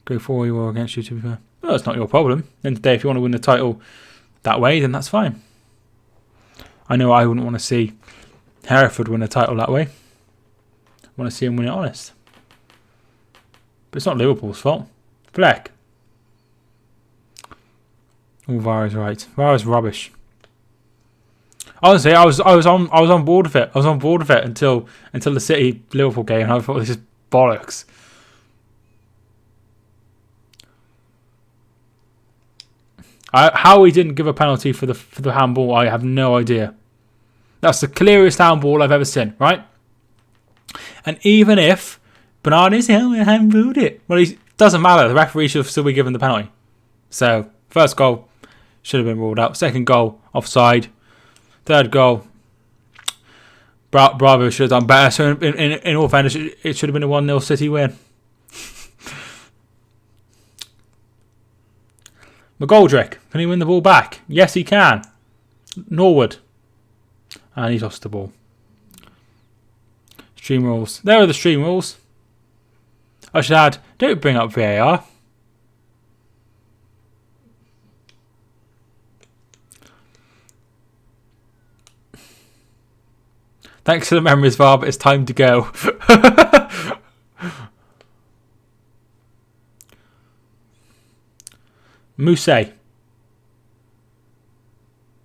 go for you or against you, to be fair. Well, it's not your problem. At the end of the day, if you want to win the title that way, then that's fine. I know I wouldn't want to see Hereford win a title that way. I want to see him win it honest. But it's not Liverpool's fault. Fleck. Oh, Vara's right. Vara's rubbish. Honestly, I was on board with it. I was on board with it until the City Liverpool game, and I thought this is bollocks. How he didn't give a penalty for the handball, I have no idea. That's the clearest handball I've ever seen, right? And even if Bernardo's handballed it, well, it doesn't matter. The referee should still be given the penalty. So first goal should have been ruled out. Second goal, offside. Third goal, Bravo should have done better. So in all fairness, it should have been a 1-0 City win. McGoldrick, can he win the ball back? Yes, he can. Norwood. And he's lost the ball. Stream rules. There are the stream rules. I should add, don't bring up VAR. Thanks for the memories, VAR, but it's time to go. Mousse.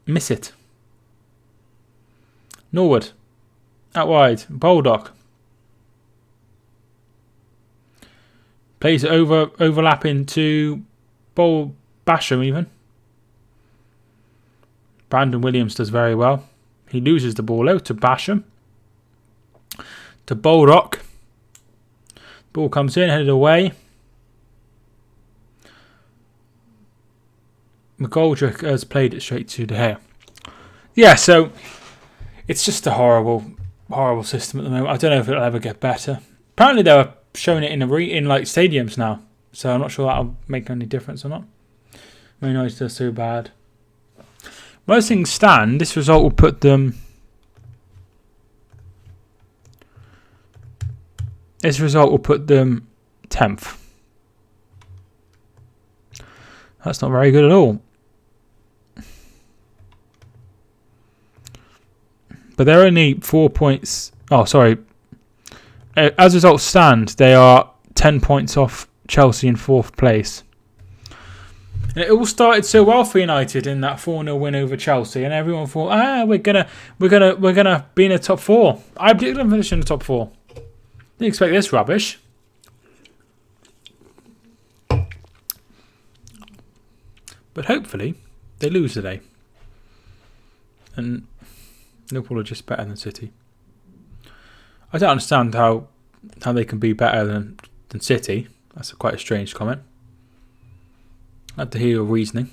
Miss it. Norwood. Out wide. Baldock. Plays it overlapping to Basham even. Brandon Williams does very well. He loses the ball out to Basham. To Baldock. Ball comes in, headed away. McGoldrick has played it straight to De Gea. Yeah, so it's just a horrible system at the moment. I don't know if it'll ever get better. Apparently they're showing it in like stadiums now, so I'm not sure that'll make any difference or not. Man United are so bad. Most things stand, this result will put them. This result will put them 10th. That's not very good at all. But they're only 4 points. Oh, sorry. As results stand, they are 10 points off Chelsea in 4th place. And it all started so well for United in that 4-0 win over Chelsea, and everyone thought, we're gonna be in the top 4. I predicted them finish in the top 4. Didn't expect this rubbish. But hopefully they lose today, and Liverpool are just better than City. I don't understand how they can be better than City. That's quite a strange comment. I'd like to hear your reasoning.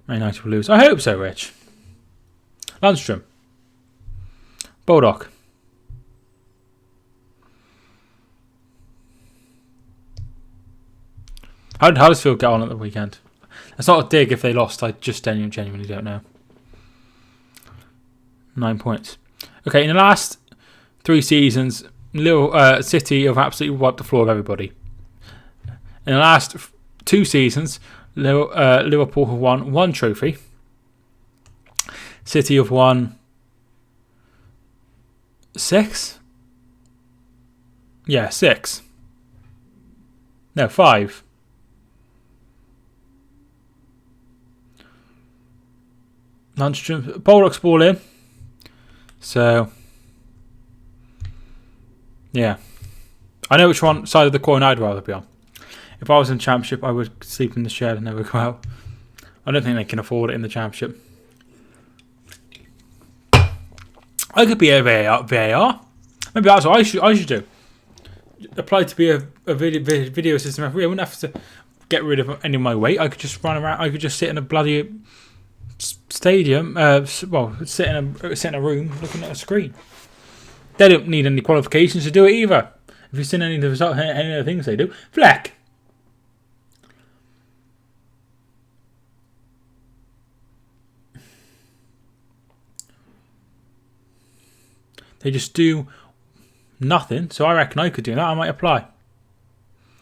Man United will lose. I hope so, Rich. Lundstrom. Baldock. How did Huddersfield get on at the weekend? That's not a dig if they lost. I just genuinely don't know. 9 points. Okay, in the last 3 seasons, City have absolutely wiped the floor of everybody. In the last 2 seasons, Liverpool have won 1 trophy. City have won 6? Yeah, 6. No, 5. Lundstrom, Baldock's ball in. So, yeah. I know which side of the coin I'd rather be on. If I was in Championship, I would sleep in the shed and never go out. I don't think they can afford it in the Championship. I could be a VAR. Maybe that's what I should do. Apply to be a video system referee. I wouldn't have to get rid of any of my weight. I could just run around. I could just sit in a bloody stadium. Sit in a room looking at a screen. They don't need any qualifications to do it either. If you've seen any of the things they do, Fleck. They just do nothing. So I reckon I could do that. I might apply.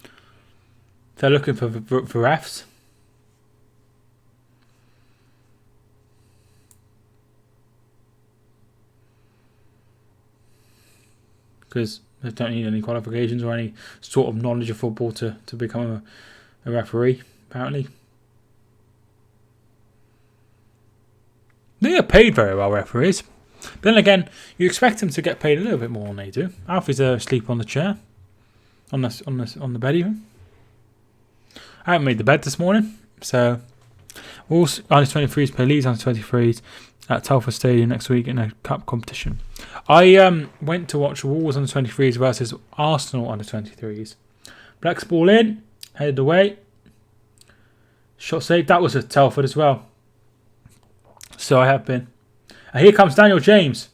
If they're looking for refs. Because they don't need any qualifications or any sort of knowledge of football to become a referee, apparently. They get paid very well, referees. But then again, you expect them to get paid a little bit more than they do. Alfie's asleep on the chair, on the bed even. I haven't made the bed this morning, so Wolves under-23s play Leeds under-23s at Telford Stadium next week in a cup competition. I went to watch Wolves under-23s versus Arsenal under-23s. Black's ball in, headed away, shot saved. That was at Telford as well. So I have been. And here comes Daniel James.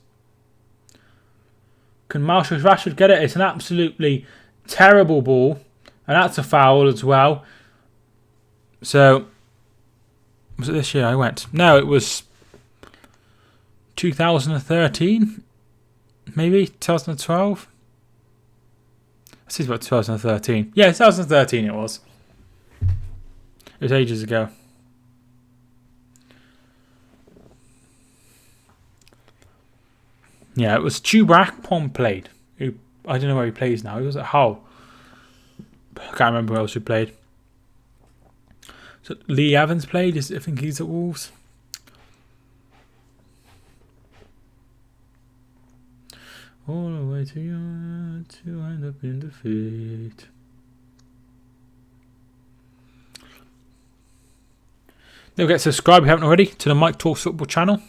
Can Marshall Rashford get it? It's an absolutely terrible ball. And that's a foul as well. So, was it this year I went? No, it was 2013. Maybe 2012. This is about 2013. Yeah, 2013 it was. It was ages ago. Yeah, it was Chubac Pom played. Who, I don't know where he plays now. He was at Hull. I can't remember who else he played. So Lee Evans played. I think he's at Wolves. All the way to you to end up in defeat. Don't forget to subscribe if you haven't already to the Mike Talks Football channel.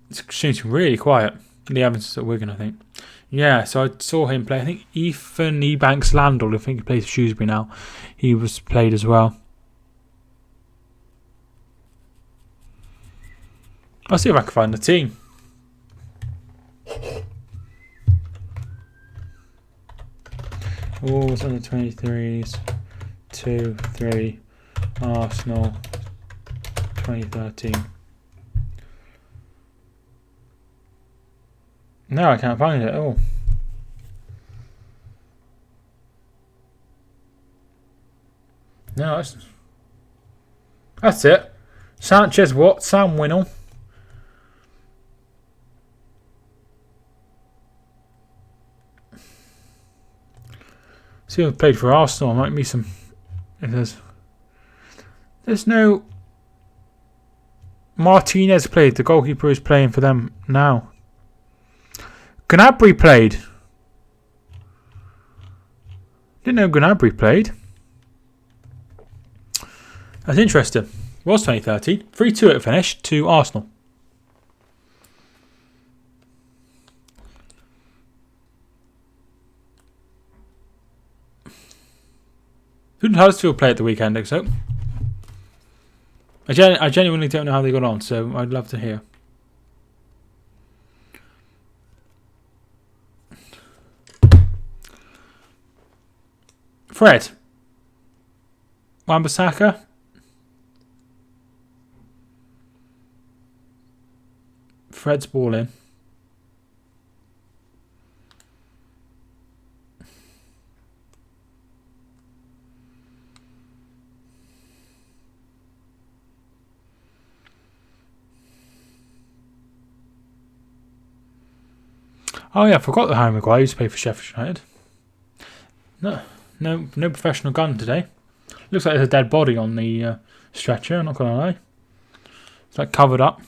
It's seems really quiet. Lee Evans is at Wigan, I think. Yeah, so I saw him play. I think Ethan Ebanks Landell, I think he plays for Shrewsbury now. He was played as well. I'll see if I can find the team. Wolves under 23s, 2-3, Arsenal 2013. No, I can't find it at all. No, that's it. Sanchez, Watt, Sam Winnell. See who played for Arsenal. Might be some. If there's no. Martinez played. The goalkeeper is playing for them now. Gnabry played. Didn't know Gnabry played. That's interesting. It was 2013. 3-2 it finished to Arsenal. Who did Huddersfield play at the weekend, Exo? I genuinely don't know how they got on, so I'd love to hear. Fred. Wan-Bissaka. Fred's ball in. Oh yeah, I forgot that Harry Maguire used to play for Sheffield United. No professional gun today. Looks like there's a dead body on the stretcher, I'm not going to lie. It's like covered up.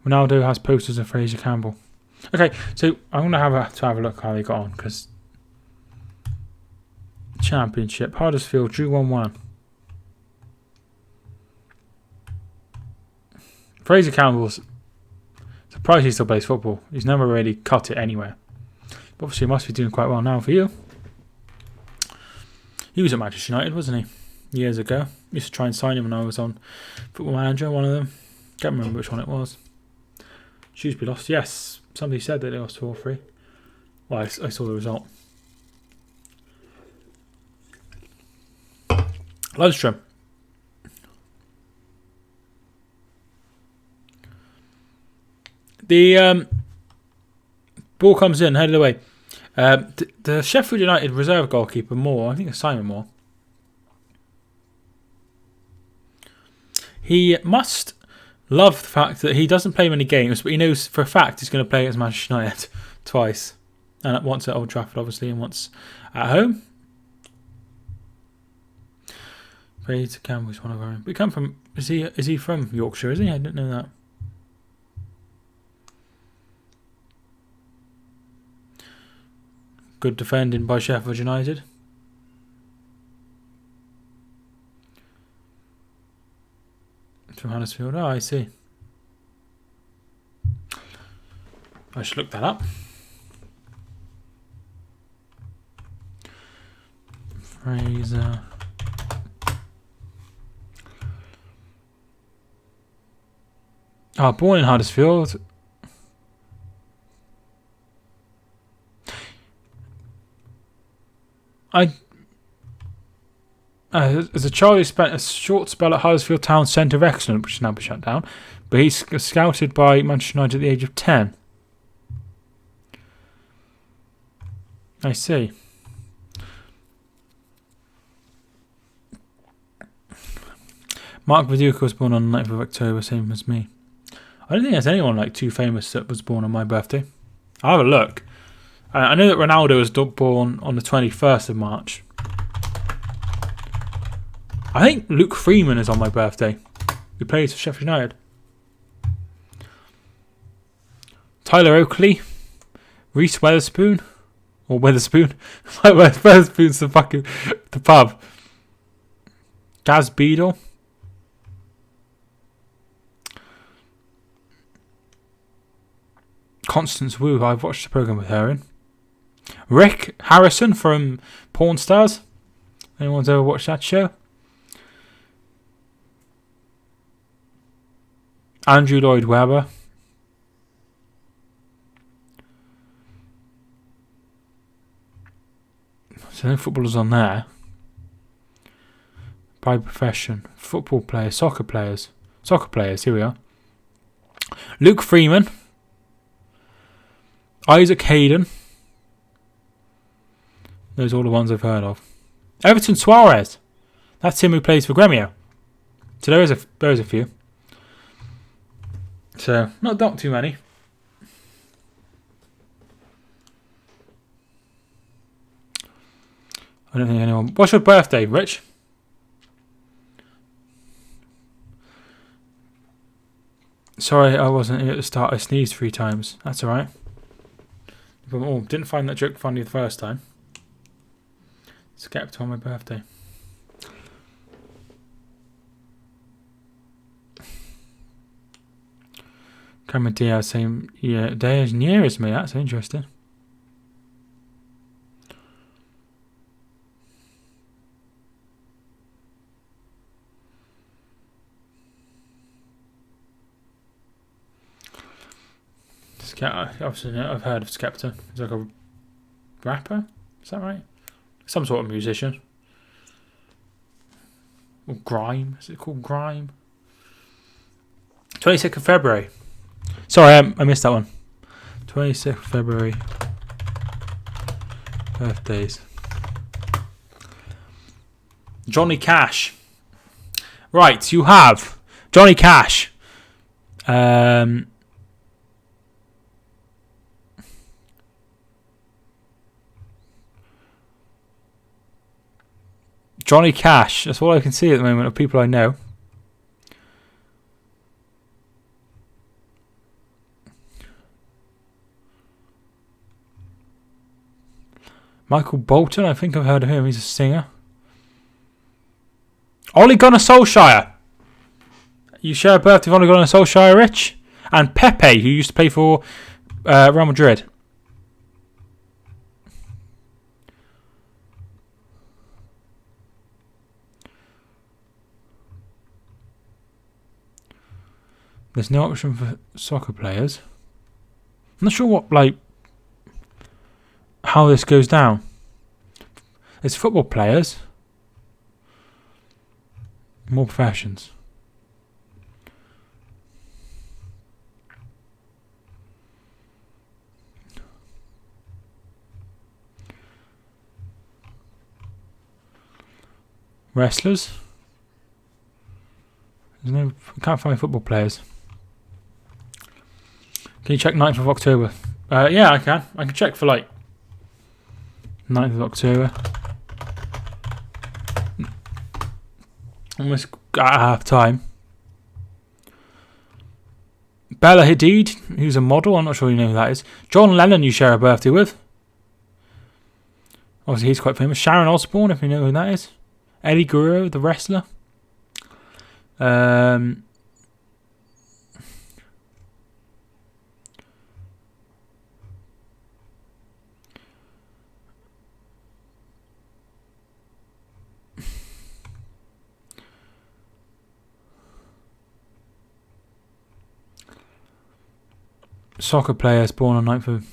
Ronaldo has posters of Fraser Campbell. Okay, so I'm going to have a look how they got on, because Championship, Huddersfield drew 1-1. Fraser Campbell's Surprised he still plays football. He's never really cut it anywhere. But obviously, he must be doing quite well now for you. He was at Manchester United, wasn't he? Years ago. Used to try and sign him when I was on Football Manager, one of them. Can't remember which one it was. Shrewsbury lost. Yes, somebody said that they lost 2-3. Well, I saw the result. Lundstrom. The ball comes in, headed away. The Sheffield United reserve goalkeeper Moore, I think it's Simon Moore. He must love the fact that he doesn't play many games, but he knows for a fact he's going to play against Manchester United twice. And once at Old Trafford, obviously, and once at home. Praise to Campbell's one of our own. We come from. Is he from Yorkshire? Is he? I didn't know that. Good defending by Sheffield United. From Huddersfield. Oh, I see. I should look that up. Fraser. Oh, born in Huddersfield. As a child, he spent a short spell at Huddersfield Town Centre of Excellence, which has now been shut down. But he's scouted by Manchester United at the age of 10. I see. Mark Viduka was born on the 9th of October, same as me. I don't think there's anyone like too famous that was born on my birthday. I'll have a look. I know that Ronaldo was born on the 21st of March. I think Luke Freeman is on my birthday. He plays for Sheffield United. Tyler Oakley. Reese Weatherspoon. Or Weatherspoon. Weatherspoon's the pub. Gaz Beadle. Constance Wu. I've watched the programme with her in. Rick Harrison from Pawn Stars. Anyone's ever watched that show? Andrew Lloyd Webber. So no footballers on there. By profession. Football players. Soccer players. Soccer players. Here we are. Luke Freeman. Isaac Hayden. Those are all the ones I've heard of. Everton Suarez. That's him who plays for Gremio. So there is a few. So not too many. I don't think anyone. What's your birthday, Rich? Sorry, I wasn't here at the start. I sneezed 3 times. That's alright. Oh, didn't find that joke funny the first time. Skepta on my birthday. Cameron Diaz, same day as year as me. That's interesting. Obviously, I've heard of Skepta. He's like a rapper. Is that right? Some sort of musician. Or grime. Is it called grime? 26th of February. Sorry, I missed that one. 26th of February. Birthdays. Johnny Cash. Right, you have Johnny Cash. Johnny Cash. That's all I can see at the moment of people I know. Michael Bolton. I think I've heard of him. He's a singer. Ole Gunnar Solskjaer. You share a birthday with Ole Gunnar Solskjaer, Rich? And Pepe, who used to play for Real Madrid. There's no option for soccer players. I'm not sure what, how this goes down. There's football players. More professions. Wrestlers. I can't find football players. Can you check 9th of October? Yeah, I can. I can check for 9th of October. Almost at half time. Bella Hadid, who's a model. I'm not sure you know who that is. John Lennon, you share a birthday with. Obviously, he's quite famous. Sharon Osbourne, if you know who that is. Eddie Guerrero, the wrestler. Soccer players born on 9th of...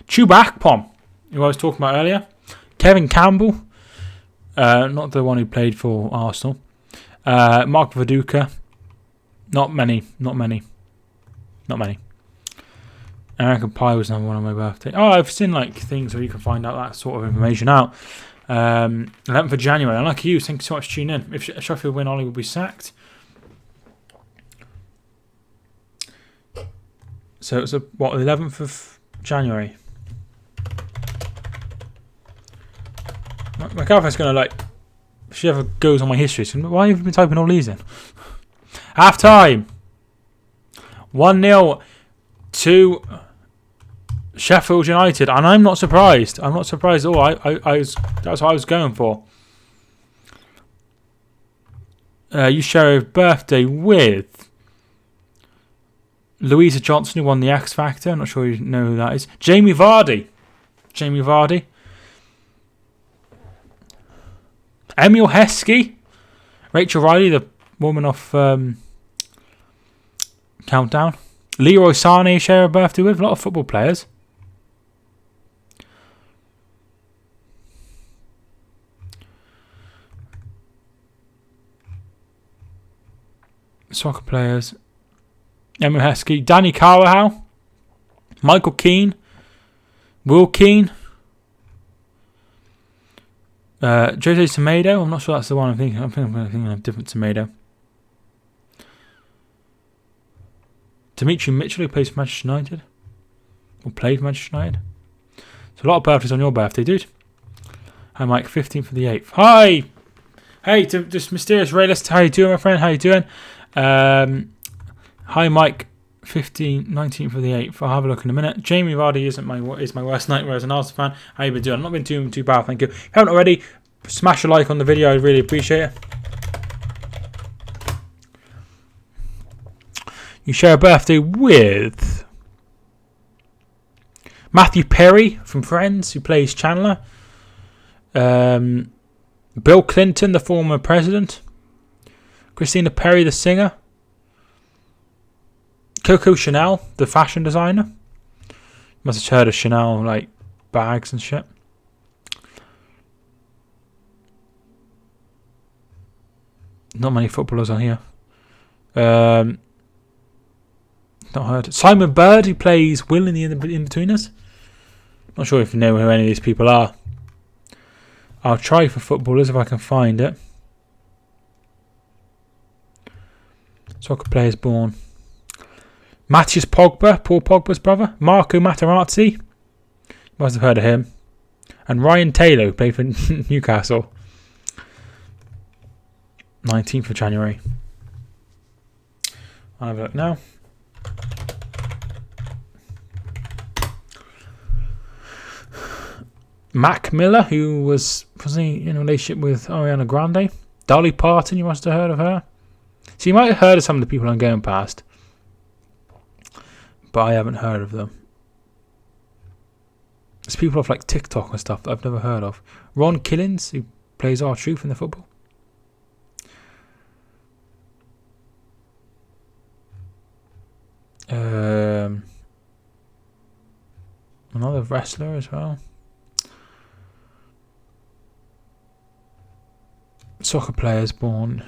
Chuba Akpom, who I was talking about earlier. Kevin Campbell, not the one who played for Arsenal. Mark Viduka. Not many. American Pie was number 1 on my birthday. Oh, I've seen things where you can find out that sort of information out. 11th of January. Unlike you, thank you so much for tuning in. If Sheffield win, Ollie will be sacked. So it's 11th of January. My girlfriend's going to if she ever goes on my history, she's going to be, why have you been typing all these in? Half time. 1-0 to Sheffield United. And I'm not surprised. I'm not surprised at all. That's what I was going for. You share a birthday with Louisa Johnson, who won the X Factor. I'm not sure you know who that is. Jamie Vardy. Emil Heskey. Rachel Riley, the woman off Countdown. Leroy Sané, share a birthday with. A lot of football players. Soccer players. Emil Heskey, Danny Carvajal, Michael Keane, Will Keane, Jose Semedo. I'm not sure that's the one I'm thinking. I'm thinking of a different Semedo. Dimitri Mitchell, who plays for Manchester United, or played for Manchester United. So a lot of birthdays on your birthday, dude. Hi, Mike. 15th for the 8th. Hi. Hey, to this mysterious realist. How you doing, my friend? How you doing? Hi, Mike. 19th for the 8th. I'll have a look in a minute. Jamie Vardy is my worst nightmare as an Arsenal fan. How you been doing? I've not been doing too bad, thank you. If you haven't already, smash a like on the video. I'd really appreciate it. You share a birthday with Matthew Perry from Friends, who plays Chandler. Bill Clinton, the former president. Christina Perry, the singer. Coco Chanel, the fashion designer. Must have heard of Chanel, bags and shit. Not many footballers on here. Not heard. Simon Bird, who plays Will in the In-Betweeners. Not sure if you know who any of these people are. I'll try for footballers if I can find it. Soccer players born. Matthias Pogba, Paul Pogba's brother. Marco Materazzi. You must have heard of him. And Ryan Taylor, who played for Newcastle. 19th of January. I'll have a look now. Mac Miller, who was he in a relationship with Ariana Grande? Dolly Parton, you must have heard of her. So you might have heard of some of the people I'm going past. but I haven't heard of them. There's people off like TikTok and stuff that I've never heard of. Ron Killings, who plays R-Truth in the football. Another wrestler as well. Soccer players born.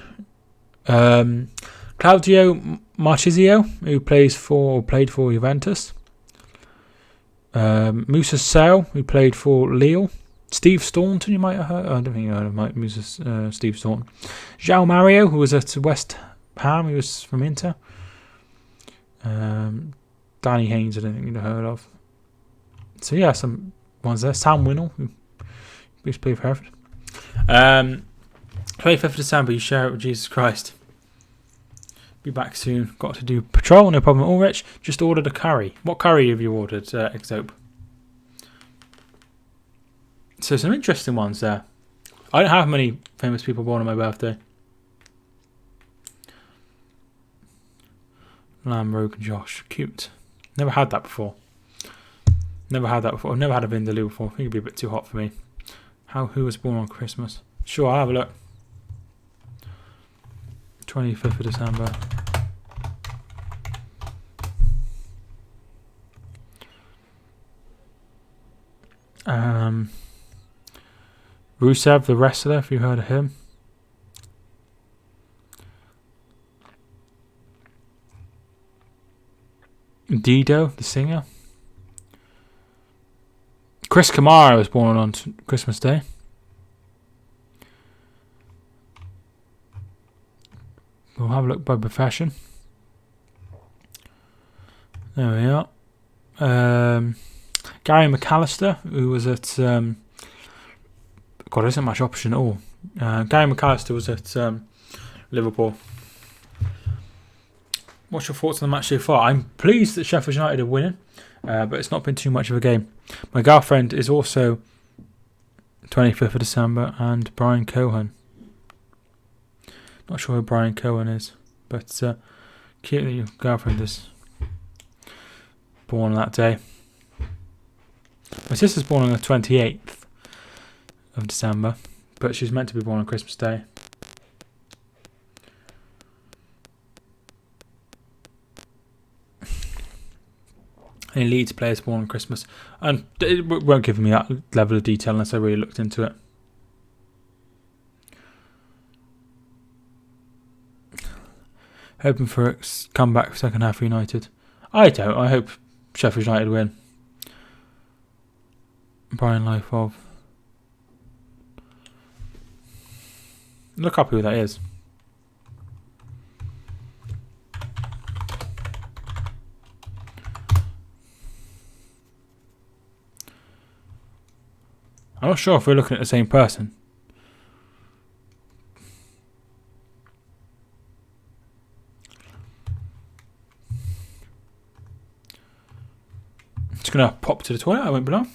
Claudio Marchisio, who played for Juventus. Musa Sale, who played for Lille. Steve Staunton, you might have heard. I don't think you heard of Steve Staunton. João Mario, who was at West Ham, he was from Inter. Danny Haynes, I don't think you'd have heard of. So yeah, some ones there. Sam Winnell, who used to play for Hereford. 25th of December, you share it with Jesus Christ. Be back soon. Got to do patrol, no problem at all, Rich. Just ordered a curry. What curry have you ordered, Exope? So some interesting ones there. I don't have many famous people born on my birthday. Lamb, Rogue, and Josh. Cute. Never had that before. I've never had a Vindaloo before. I think it'd be a bit too hot for me. Who was born on Christmas? Sure, I'll have a look. 25th of December. Rusev, the wrestler, if you heard of him. Dido, the singer. Chris Kamara was born on Christmas Day. We'll have a look by profession. There we are. Gary McAllister, who was at... God, there isn't much option at all. Gary McAllister was at Liverpool. What's your thoughts on the match so far? I'm pleased that Sheffield United are winning, but it's not been too much of a game. My girlfriend is also 25th of December, and Brian Cohen. Not sure who Brian Cohen is, but cute that your girlfriend is born on that day. My sister's born on the 28th of December, but she's meant to be born on Christmas Day. Any Leeds players born on Christmas, and it won't give me that level of detail unless I really looked into it. Hoping for a comeback second half for United. I don't. I hope Sheffield United win. Brian Life of. Look up who that is. I'm not sure if we're looking at the same person. Just going to pop to the toilet, I won't be long.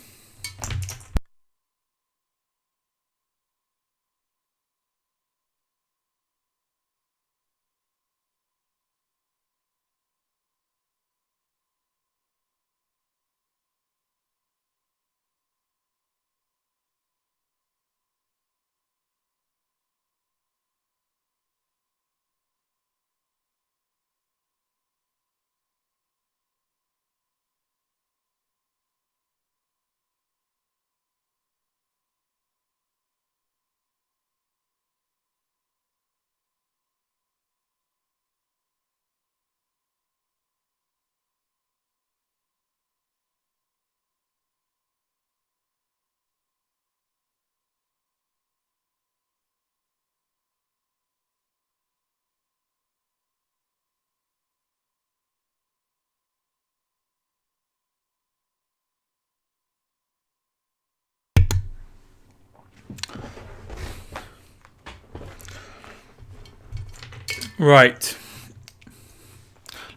Right.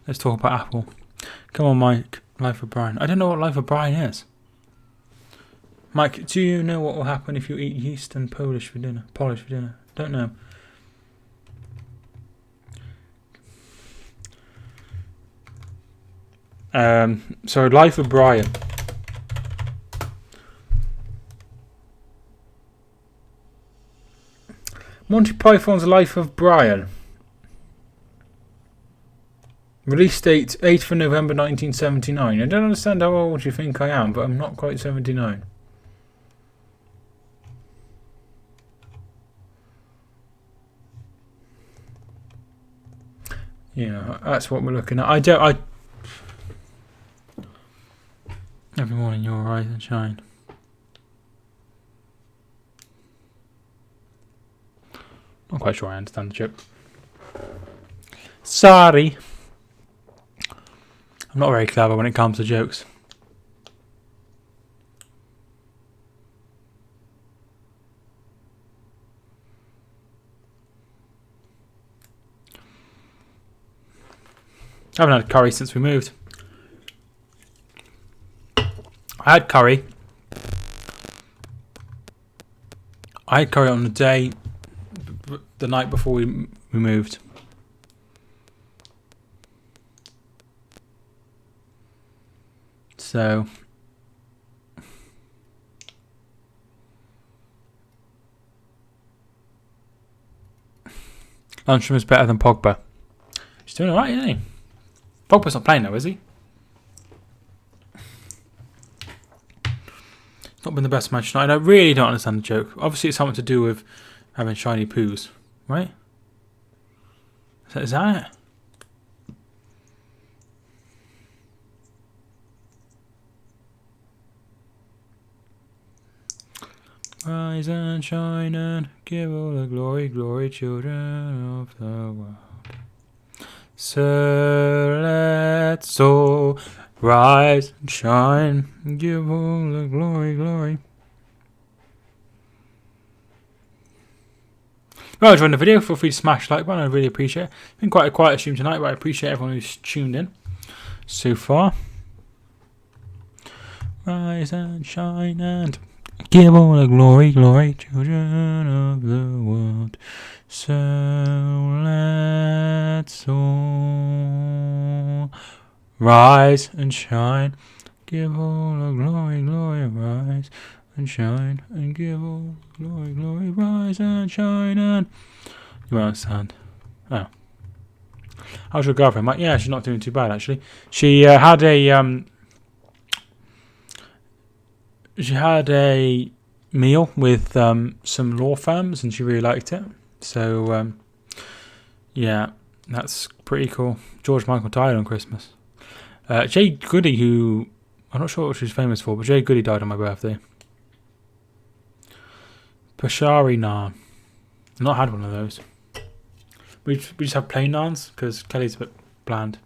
Let's talk about Apple. Come on, Mike. Life of Brian. I don't know what Life of Brian is. Mike, do you know what will happen if you eat yeast and Polish for dinner? Don't know. So Life of Brian. Monty Python's Life of Brian. Release date 8th of November 1979. I don't understand how old you think I am, but I'm not quite 79. Yeah, that's what we're looking at. Every morning your rise and shine. Not quite sure I understand the joke. Sorry. I'm not very clever when it comes to jokes. I haven't had curry since we moved. I had curry. On the night before we moved. So Lundstrom is better than Pogba. He's doing alright, isn't he? Pogba's not playing though, is he? It's not been the best match tonight. I really don't understand the joke. Obviously it's something to do with having shiny poos, right? Is that it? Rise and shine and give all the glory, glory, children of the world. So let's all rise and shine and give all the glory, glory. Well, enjoying the video, feel free to smash the like button. I really appreciate it. It's been quite a quiet stream tonight, but I appreciate everyone who's tuned in so far. Rise and shine and give all the glory, glory, children of the world. So let's all rise and shine, give all the glory, glory, rise and shine, and give all the glory, glory, rise and shine, and you understand. Oh. How's your girlfriend, Mike? Yeah, she's not doing too bad actually. She had a meal with some law firms, and she really liked it. So yeah, that's pretty cool. George Michael died on Christmas. Jay Goody, who I'm not sure what she's famous for, but Jay Goody died on my birthday. Pashari naan. I've not had one of those. We just have plain naans because Kelly's a bit bland.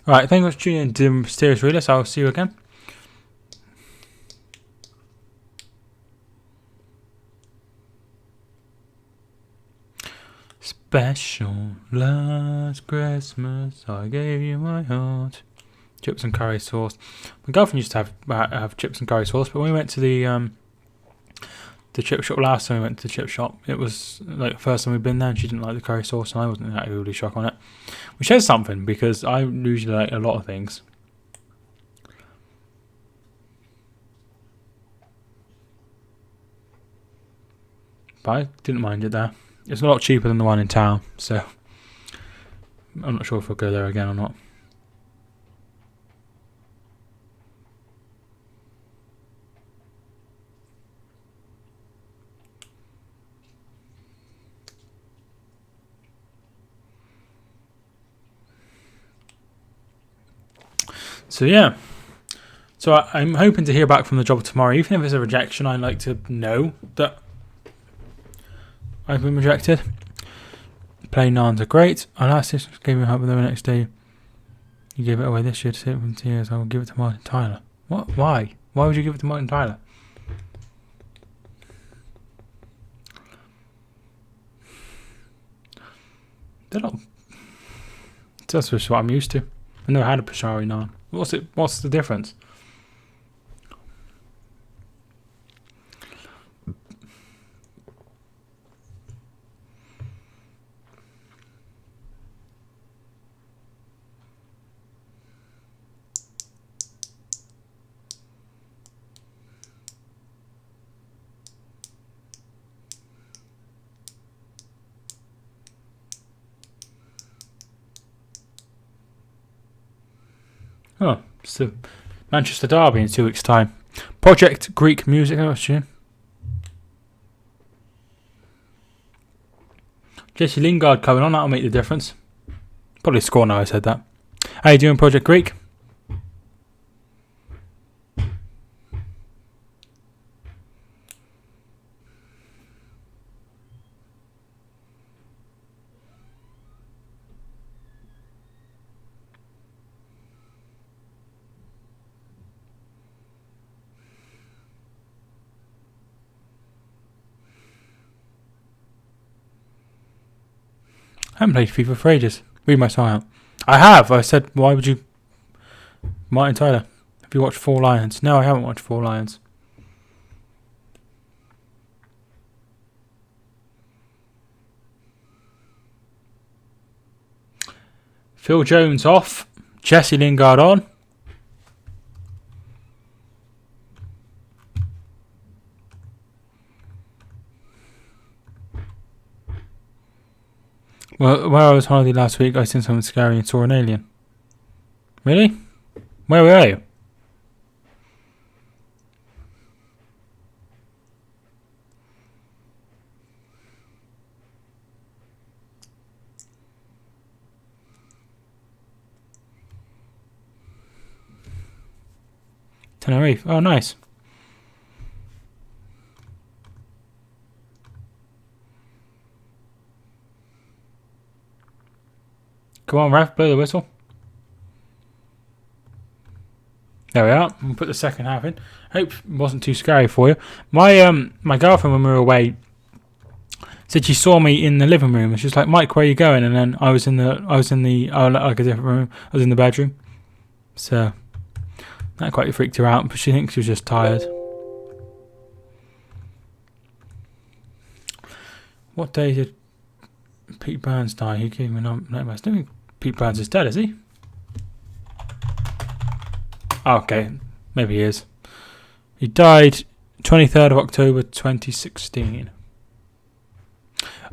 Alright, thank you for tuning in to Mysterious Realist. I'll see you again. Special last Christmas, I gave you my heart. Chips and curry sauce. My girlfriend used to have chips and curry sauce, but when we went to the chip shop last time we went to the chip shop, it was like the first time we'd been there, and she didn't like the curry sauce, and I wasn't that overly shocked on it. Which says something, because I usually like a lot of things. But I didn't mind it there. It's a lot cheaper than the one in town, so I'm not sure if I'll go there again or not. So yeah, so I'm hoping to hear back from the job tomorrow. Even if it's a rejection, I'd like to know that I've been rejected. Plain naans are great. I last this gave me help, but the next day you gave it away this year to save it from tears. I will give it to Martin Tyler. What? Why? Why would you give it to Martin Tyler? They're not. That's just what I'm used to. never had a Pashari naan. What's the difference? Oh, it's the Manchester Derby in 2 weeks' time. Project Greek Music, I assume. Jesse Lingard coming on, that'll make the difference. Probably score now I said that. How you doing, Project Greek? I haven't played FIFA for ages. Read my song out. I have. I said, why would you... Martin Tyler. Have you watched Four Lions? No, I haven't watched Four Lions. Phil Jones off. Jesse Lingard on. Well, where I was holiday last week, I seen something scary and saw an alien. Really? Where were you? Tenerife. Oh, nice. Come on, ref, blow the whistle. There we are. We'll put the second half in. Hope it wasn't too scary for you. My girlfriend, when we were away, said she saw me in the living room, and she was like, "Mike, where are you going?" And then I was in like a different room. I was in the bedroom, so that quite freaked her out. But she thinks she was just tired. What day did Pete Burns die? He gave me a name. I don't think Pete Burns is dead, is he? Oh, okay, maybe he is. He died 23rd of October 2016.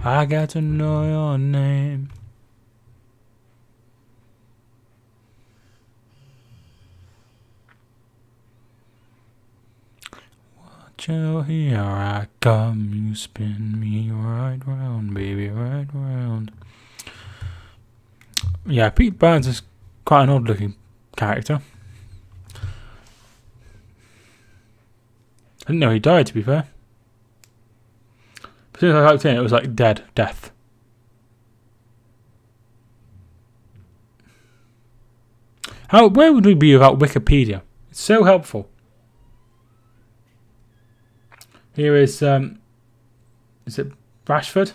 I got to know your name. Watch out, here I come. You spin me right round, baby, right round. Yeah, Pete Burns is quite an odd-looking character. I didn't know he died, to be fair. As soon as I typed in, it was like death. Where would we be without Wikipedia? It's so helpful. Here is it Rashford?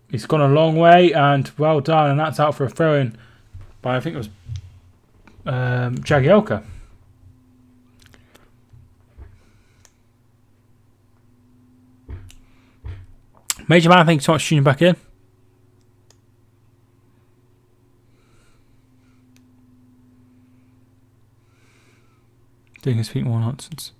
He's gone a long way, and well done, and that's out for a throw-in by, I think it was Jagielka. Major Man, thanks so much for tuning back in. Doing his feet more nonsense.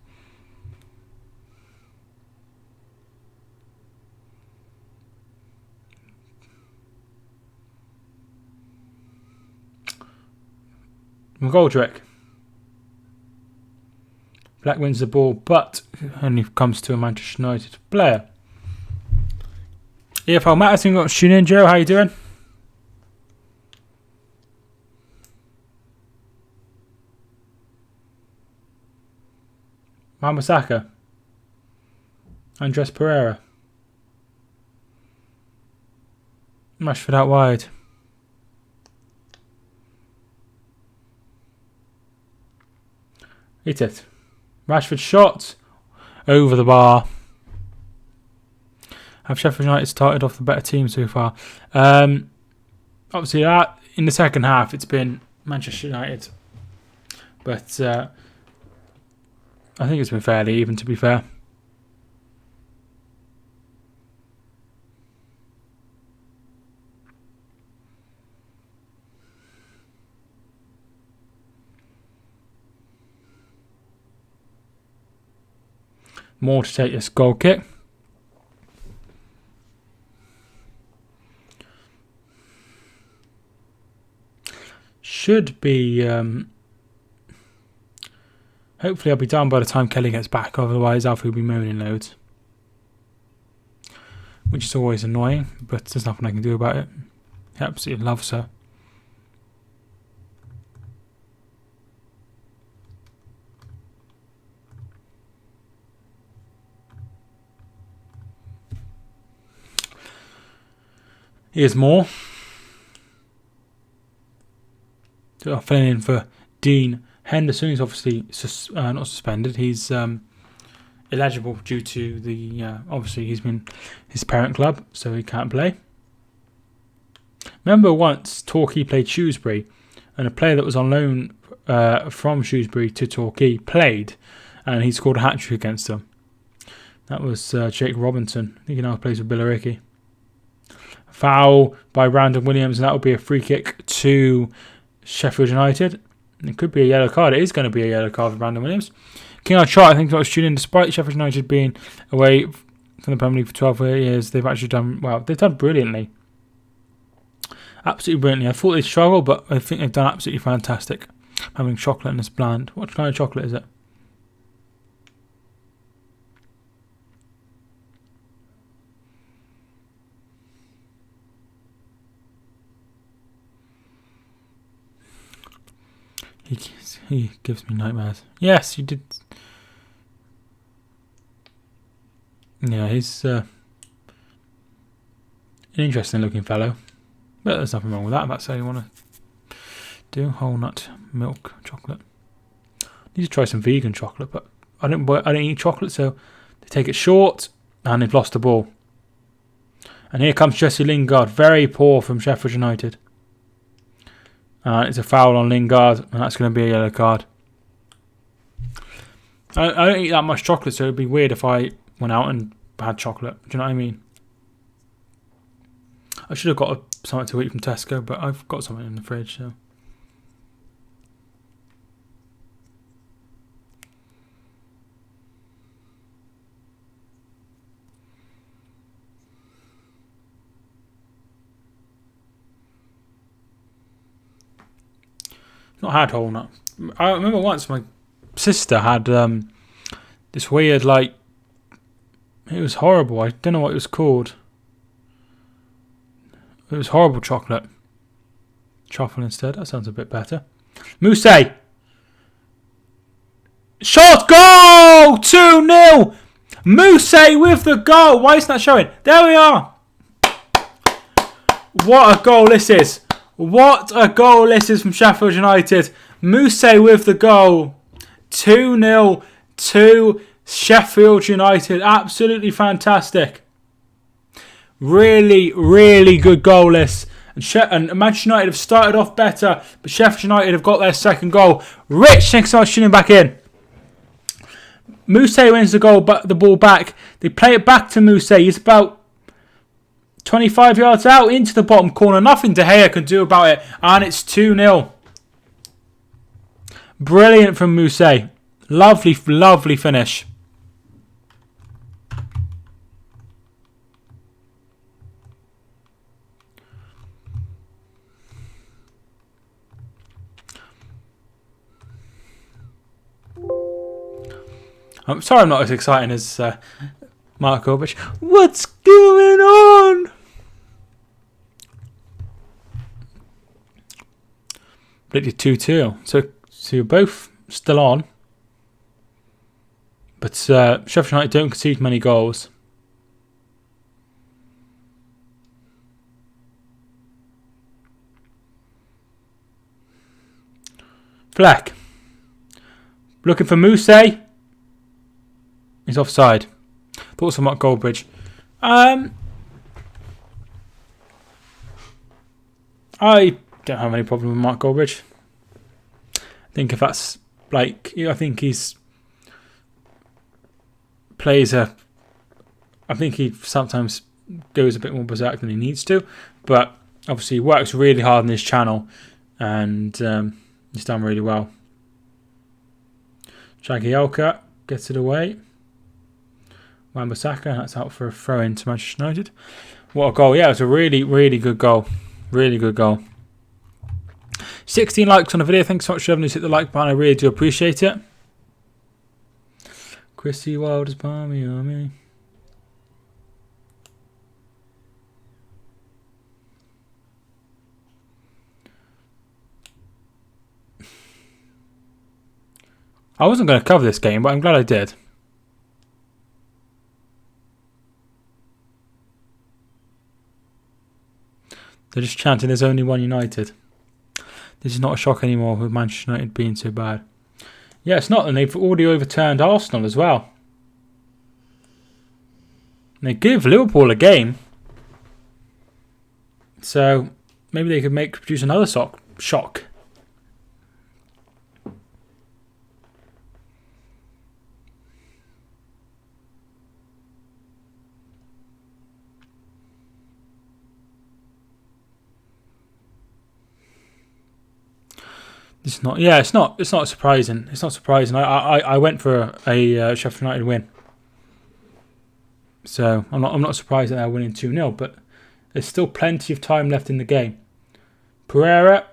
McGoldrick. Black wins the ball, but only comes to a Manchester United player. EFL Matt, I got tune in. Joe, how you doing? Mamasaka. Andres Pereira. Rashford out wide. Hit it. Rashford shot over the bar. Have Sheffield United started off the better team so far? obviously, in the second half, it's been Manchester United. But I think it's been fairly even, to be fair. More to take this goal kick. Should be... hopefully I'll be done by the time Kelly gets back. Otherwise Alfie will be moaning loads. Which is always annoying. But there's nothing I can do about it. He absolutely loves her. Here's more. So filling in for Dean Henderson. He's obviously not suspended. He's eligible due to the obviously he's been his parent club, so he can't play. Remember once Torquay played Shrewsbury, and a player that was on loan from Shrewsbury to Torquay played, and he scored a hat-trick against them. That was Jake Robinson. I think he now plays with Billericay. Foul by Brandon Williams, and that will be a free kick to Sheffield United. It could be a yellow card. It is going to be a yellow card for Brandon Williams. King of Chart, I think that was tuning in. Despite Sheffield United being away from the Premier League for 12 years, they've actually done well. They've done brilliantly. Absolutely brilliantly. I thought they'd struggle, but I think they've done absolutely fantastic. Having chocolate in this bland. What kind of chocolate is it? He gives me nightmares. Yes, he did. Yeah, he's an interesting looking fellow. But there's nothing wrong with that. That's how you want to do. Whole nut milk chocolate. Need to try some vegan chocolate, but I don't eat chocolate, so they take it short and they've lost the ball. And here comes Jesse Lingard. Very poor from Sheffield United. It's a foul on Lingard, and that's going to be a yellow card. I don't eat that much chocolate, so it would be weird if I went out and had chocolate. Do you know what I mean? I should have got something to eat from Tesco, but I've got something in the fridge, so... Not had whole nut. I remember once my sister had this weird, like, it was horrible. I don't know what it was called. It was horrible chocolate. Truffle instead. That sounds a bit better. Mousse! Shot goal! 2-0! Mousse with the goal! Why isn't that showing? There we are! What a goal this is! What a goal this is from Sheffield United. Mousse with the goal. 2-0 to Sheffield United. Absolutely fantastic. Really, really good goal this. And Manchester United have started off better, but Sheffield United have got their second goal. Rich, thanks so much for tuning back in. Mousse wins the goal, but the ball back. They play it back to Mousse. He's about 25 yards out into the bottom corner. Nothing De Gea can do about it. And it's 2-0. Brilliant from Mousse. Lovely, lovely finish. I'm sorry I'm not as exciting as Marco, but what's going on? Predicted 2-2. So you're both still on. But Sheffield United don't concede many goals. Fleck. Looking for Mousse. He's offside. Thoughts on Mark Goldbridge? I don't have any problem with Mark Goldbridge. I think if that's like, I think he's plays a. I think he sometimes goes a bit more berserk than he needs to, but obviously he works really hard on his channel, and he's done really well. Jagielka gets it away. Wan-Bissaka, that's out for a throw in to Manchester United. What a goal. Yeah, it was a really, really good goal. Really good goal. 16 likes on the video. Thanks so much for having us hit the like button. I really do appreciate it. Chrissy Wilder's palmy on me. I wasn't going to cover this game, but I'm glad I did. They're just chanting there's only one United. This is not a shock anymore with Manchester United being so bad. Yeah, it's not, and they've already overturned Arsenal as well. And they give Liverpool a game. So maybe they could produce another shock. It's not. Yeah, it's not. It's not surprising. It's not surprising. I went for a Sheffield United win, so I'm not surprised that they're winning 2-0. But there's still plenty of time left in the game. Pereira,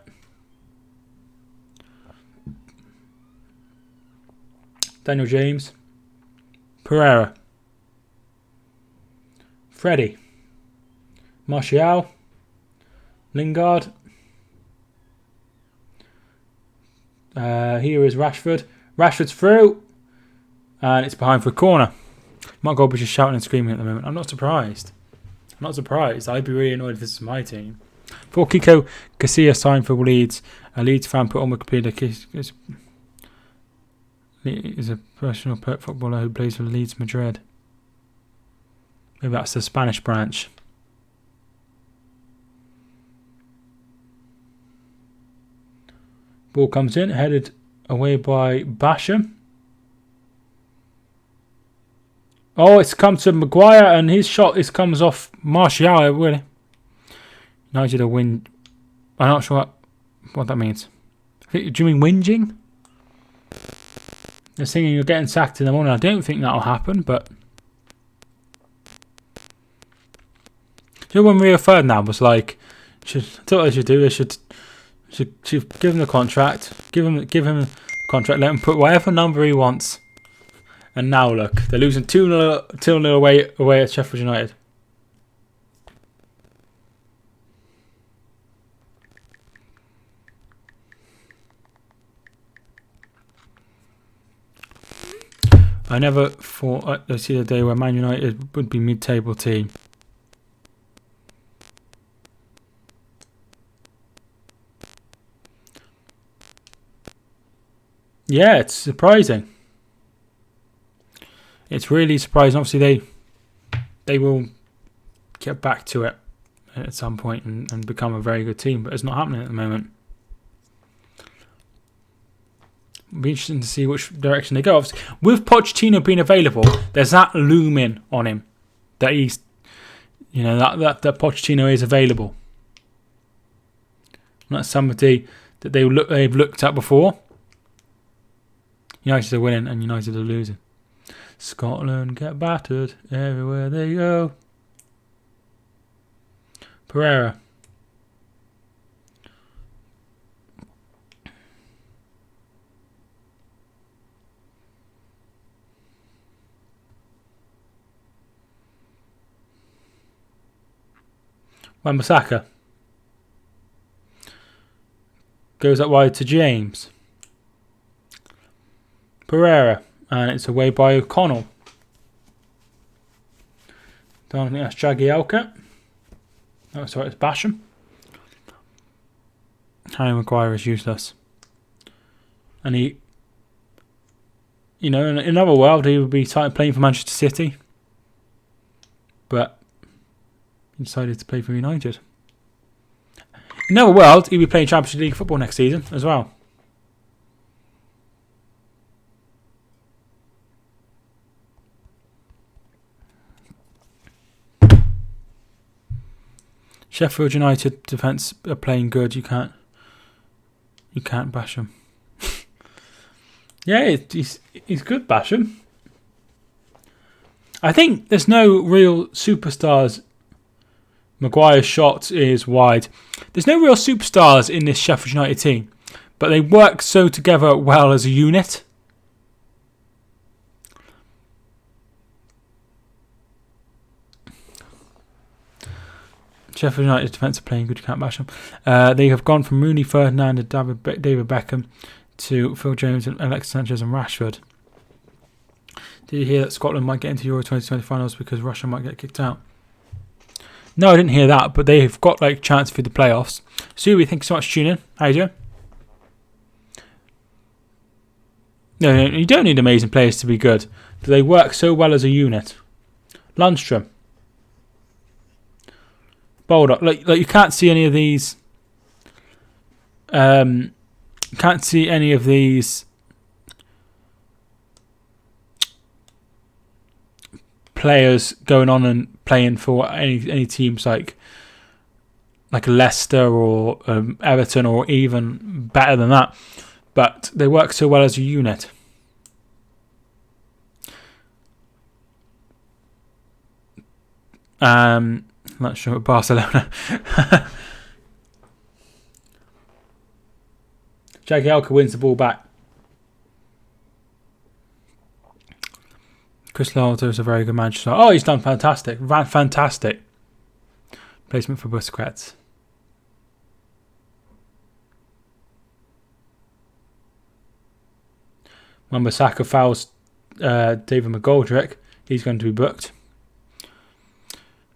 Daniel James, Pereira, Freddie, Martial, Lingard. Here is Rashford. Rashford's through. And it's behind for a corner. Mark Goldbridge is shouting and screaming at the moment. I'm not surprised. I'd be really annoyed if this is my team. For Kiko Casillas signed for Leeds. A Leeds fan put on Wikipedia. Is a professional footballer who plays for Leeds Madrid. Maybe that's the Spanish branch. Ball comes in, headed away by Basham. Oh, it's come to Maguire, and his shot comes off Martial. Really, United a win. I'm not sure what that means. Do you mean whinging? They're saying you're getting sacked in the morning. I don't think that'll happen, but you know when Rio Ferdinand was like, I thought they should do. They should give him the contract. Give him the contract. Let him put whatever number he wants. And now look, they're losing 2-0 away at Sheffield United. I never thought I'd see the day where Man United would be mid-table team. Yeah, it's surprising. It's really surprising. Obviously, they will get back to it at some point and become a very good team, but it's not happening at the moment. It'll be interesting to see which direction they go. Obviously, with Pochettino being available, there's that looming on him that he's, that Pochettino is available. And that's somebody that they've looked at before. United are winning and United are losing. Scotland get battered everywhere they go. Pereira. Wan-Bissaka. Goes up wide to James. Pereira, and it's away by O'Connell. Don't think that's Jagielka. Oh, sorry, it's Basham. Harry Maguire is useless. And he, in another world, he would be playing for Manchester City. But he decided to play for United. In another world, he'll be playing Championship League football next season as well. Sheffield United defence are playing good. You can't bash him. Yeah, he's good, bash him. I think there's no real superstars. Maguire's shot is wide. There's no real superstars in this Sheffield United team, but they work so together well as a unit. Sheffield United defence are playing good. You can't bash them. They have gone from Rooney, Ferdinand, and David Beckham to Phil Jones and Alexis Sanchez and Rashford. Did you hear that Scotland might get into Euro 2020 finals because Russia might get kicked out? No, I didn't hear that, but they've got like chance for the playoffs. Subi, thank you so much for tuning in. How you doing? No, you don't need amazing players to be good. But they work so well as a unit. Lundstrom. Baldock. Like you can't see any of these. Can't see any of these players going on and playing for any teams like Leicester or Everton or even better than that. But they work so well as a unit. Not sure about Barcelona. Jagielka wins the ball back. Chris Ronaldo is a very good manager. Oh, he's done fantastic. Fantastic. Placement for Busquets. Wan-Bissaka fouls David McGoldrick. He's going to be booked.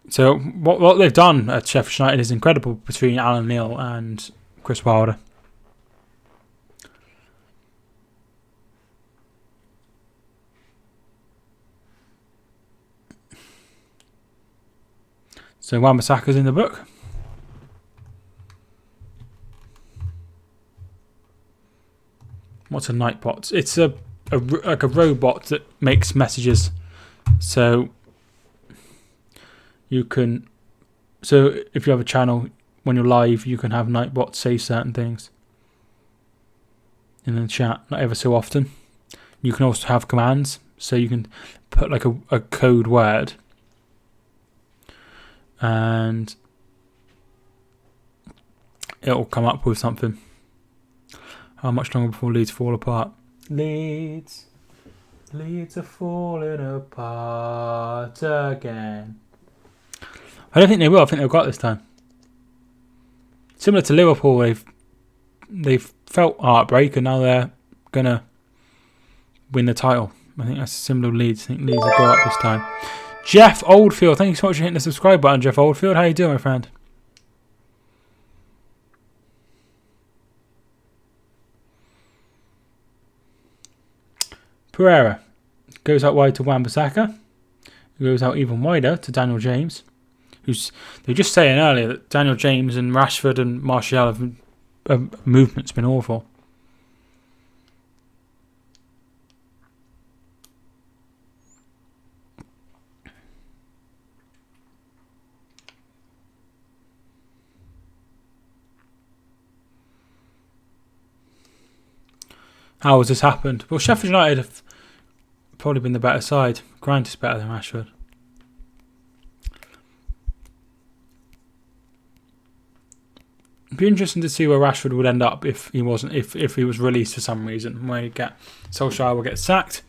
So what they've done at Sheffield United is incredible between Alan Neil and Chris Wilder. So Wan-Bissaka's in the book. What's a Nightbot? It's like a robot that makes messages. So you can, so if you have a channel when you're live, you can have Nightbot say certain things in the chat, not ever so often. You can also have commands, so you can put like a code word and it'll come up with something. How much longer before Leeds fall apart? Leeds are falling apart again. I don't think they will. I think they've got this time. Similar to Liverpool, they've felt heartbreak and now they're gonna win the title. I think that's similar to Leeds. I think Leeds will go up this time. Jeff Oldfield, thank you so much for hitting the subscribe button, Jeff Oldfield. How you doing, my friend? Pereira goes out wide to Wan-Bissaka. Goes out even wider to Daniel James. They were just saying earlier that Daniel James and Rashford and Martial movement's been awful. How has this happened? Well, Sheffield United have probably been the better side. Grant is better than Rashford. It'd be interesting to see where Rashford would end up if he wasn't, if he was released for some reason. Where Solskjaer will get sacked.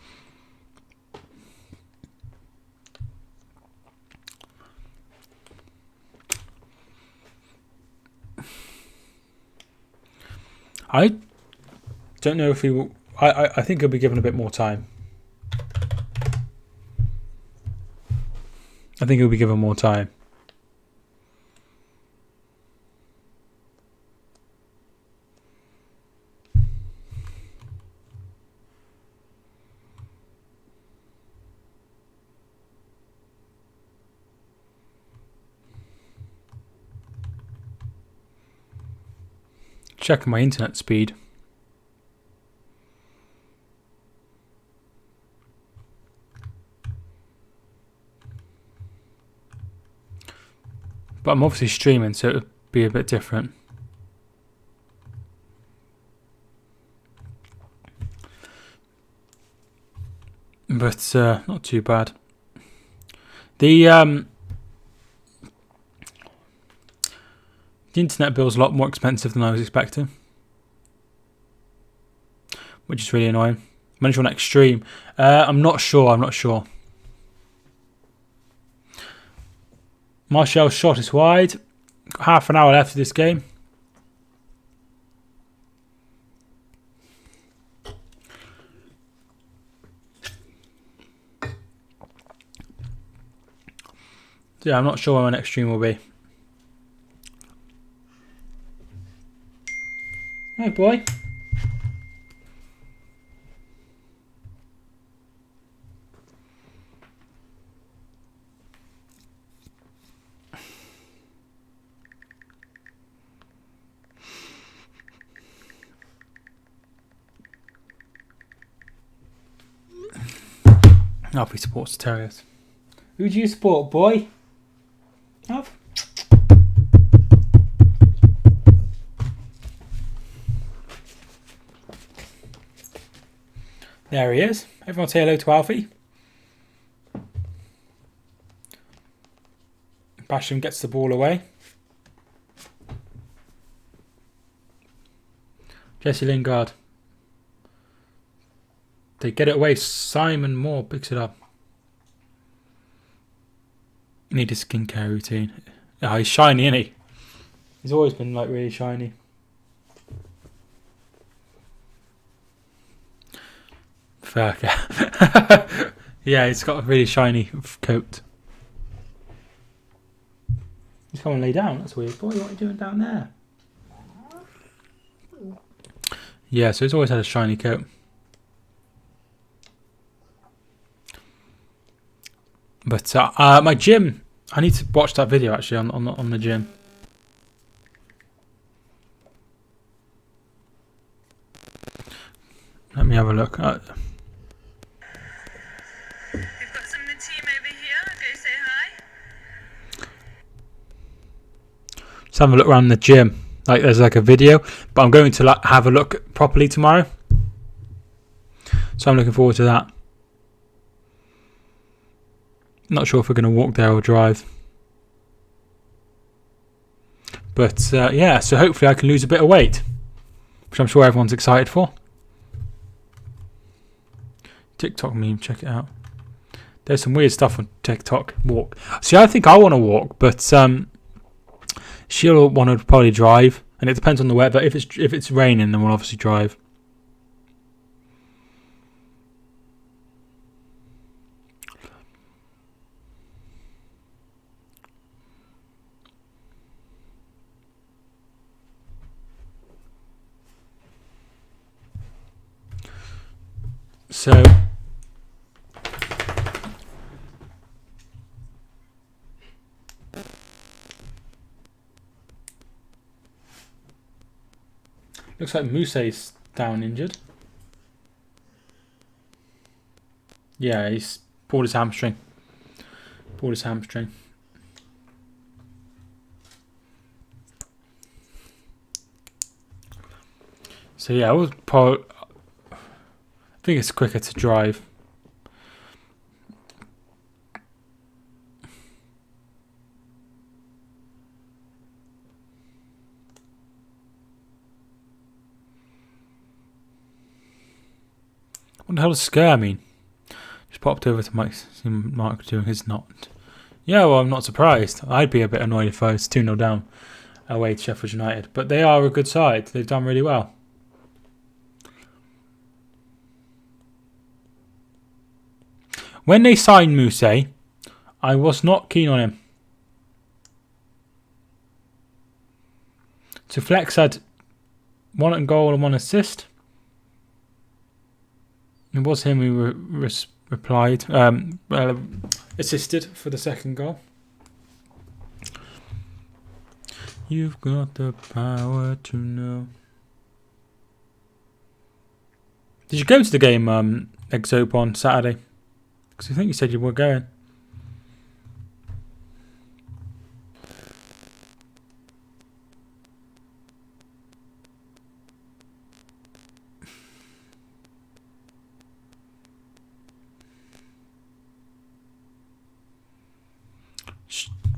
I don't know if he will. I think he'll be given a bit more time. I think he'll be given more time. checking my internet speed. But I'm obviously streaming, so it would be a bit different. But not too bad. The internet bill is a lot more expensive than I was expecting, which is really annoying. Managed on extreme. I'm not sure. Martial's shot is wide. Got half an hour left of this game. So yeah, I'm not sure where my next stream will be. Hey boy. He supports the Terriers. Who do you support, boy? Have. There he is. Everyone say hello to Alfie. Basham gets the ball away. Jesse Lingard. They get it away. Simon Moore picks it up. Need a skincare routine. Oh, he's shiny, isn't he? He's always been like really shiny. Fuck. Yeah, he's got a really shiny coat. He's coming and lay down. That's weird. Boy, what are you doing down there? Yeah, so he's always had a shiny coat. But my gym, I need to watch that video actually on the gym. Let me have a look. We've got some of the team over here. Go say hi. Just have a look around the gym. Like there's like a video, but I'm going to like have a look properly tomorrow. So I'm looking forward to that. Not sure if we're going to walk there or drive. But yeah, so hopefully I can lose a bit of weight, which I'm sure everyone's excited for. TikTok meme, check it out. There's some weird stuff on TikTok. Walk. See, I think I want to walk, but she'll want to probably drive, and it depends on the weather. If it's raining, then we'll obviously drive. So looks like Muse's down injured. Yeah, he's pulled his hamstring. So yeah, I think it's quicker to drive. What the hell does scare mean? Just popped over to Mike. See Mark doing his not. Yeah, well, I'm not surprised. I'd be a bit annoyed if I was 2-0 down away to Sheffield United. But they are a good side. They've done really well. When they signed Muse, I was not keen on him. So Flex had 1 goal and 1 assist. It was him who assisted for the second goal. You've got the power to know. Did you go to the game, Exope, on Saturday? Because I think you said you were going.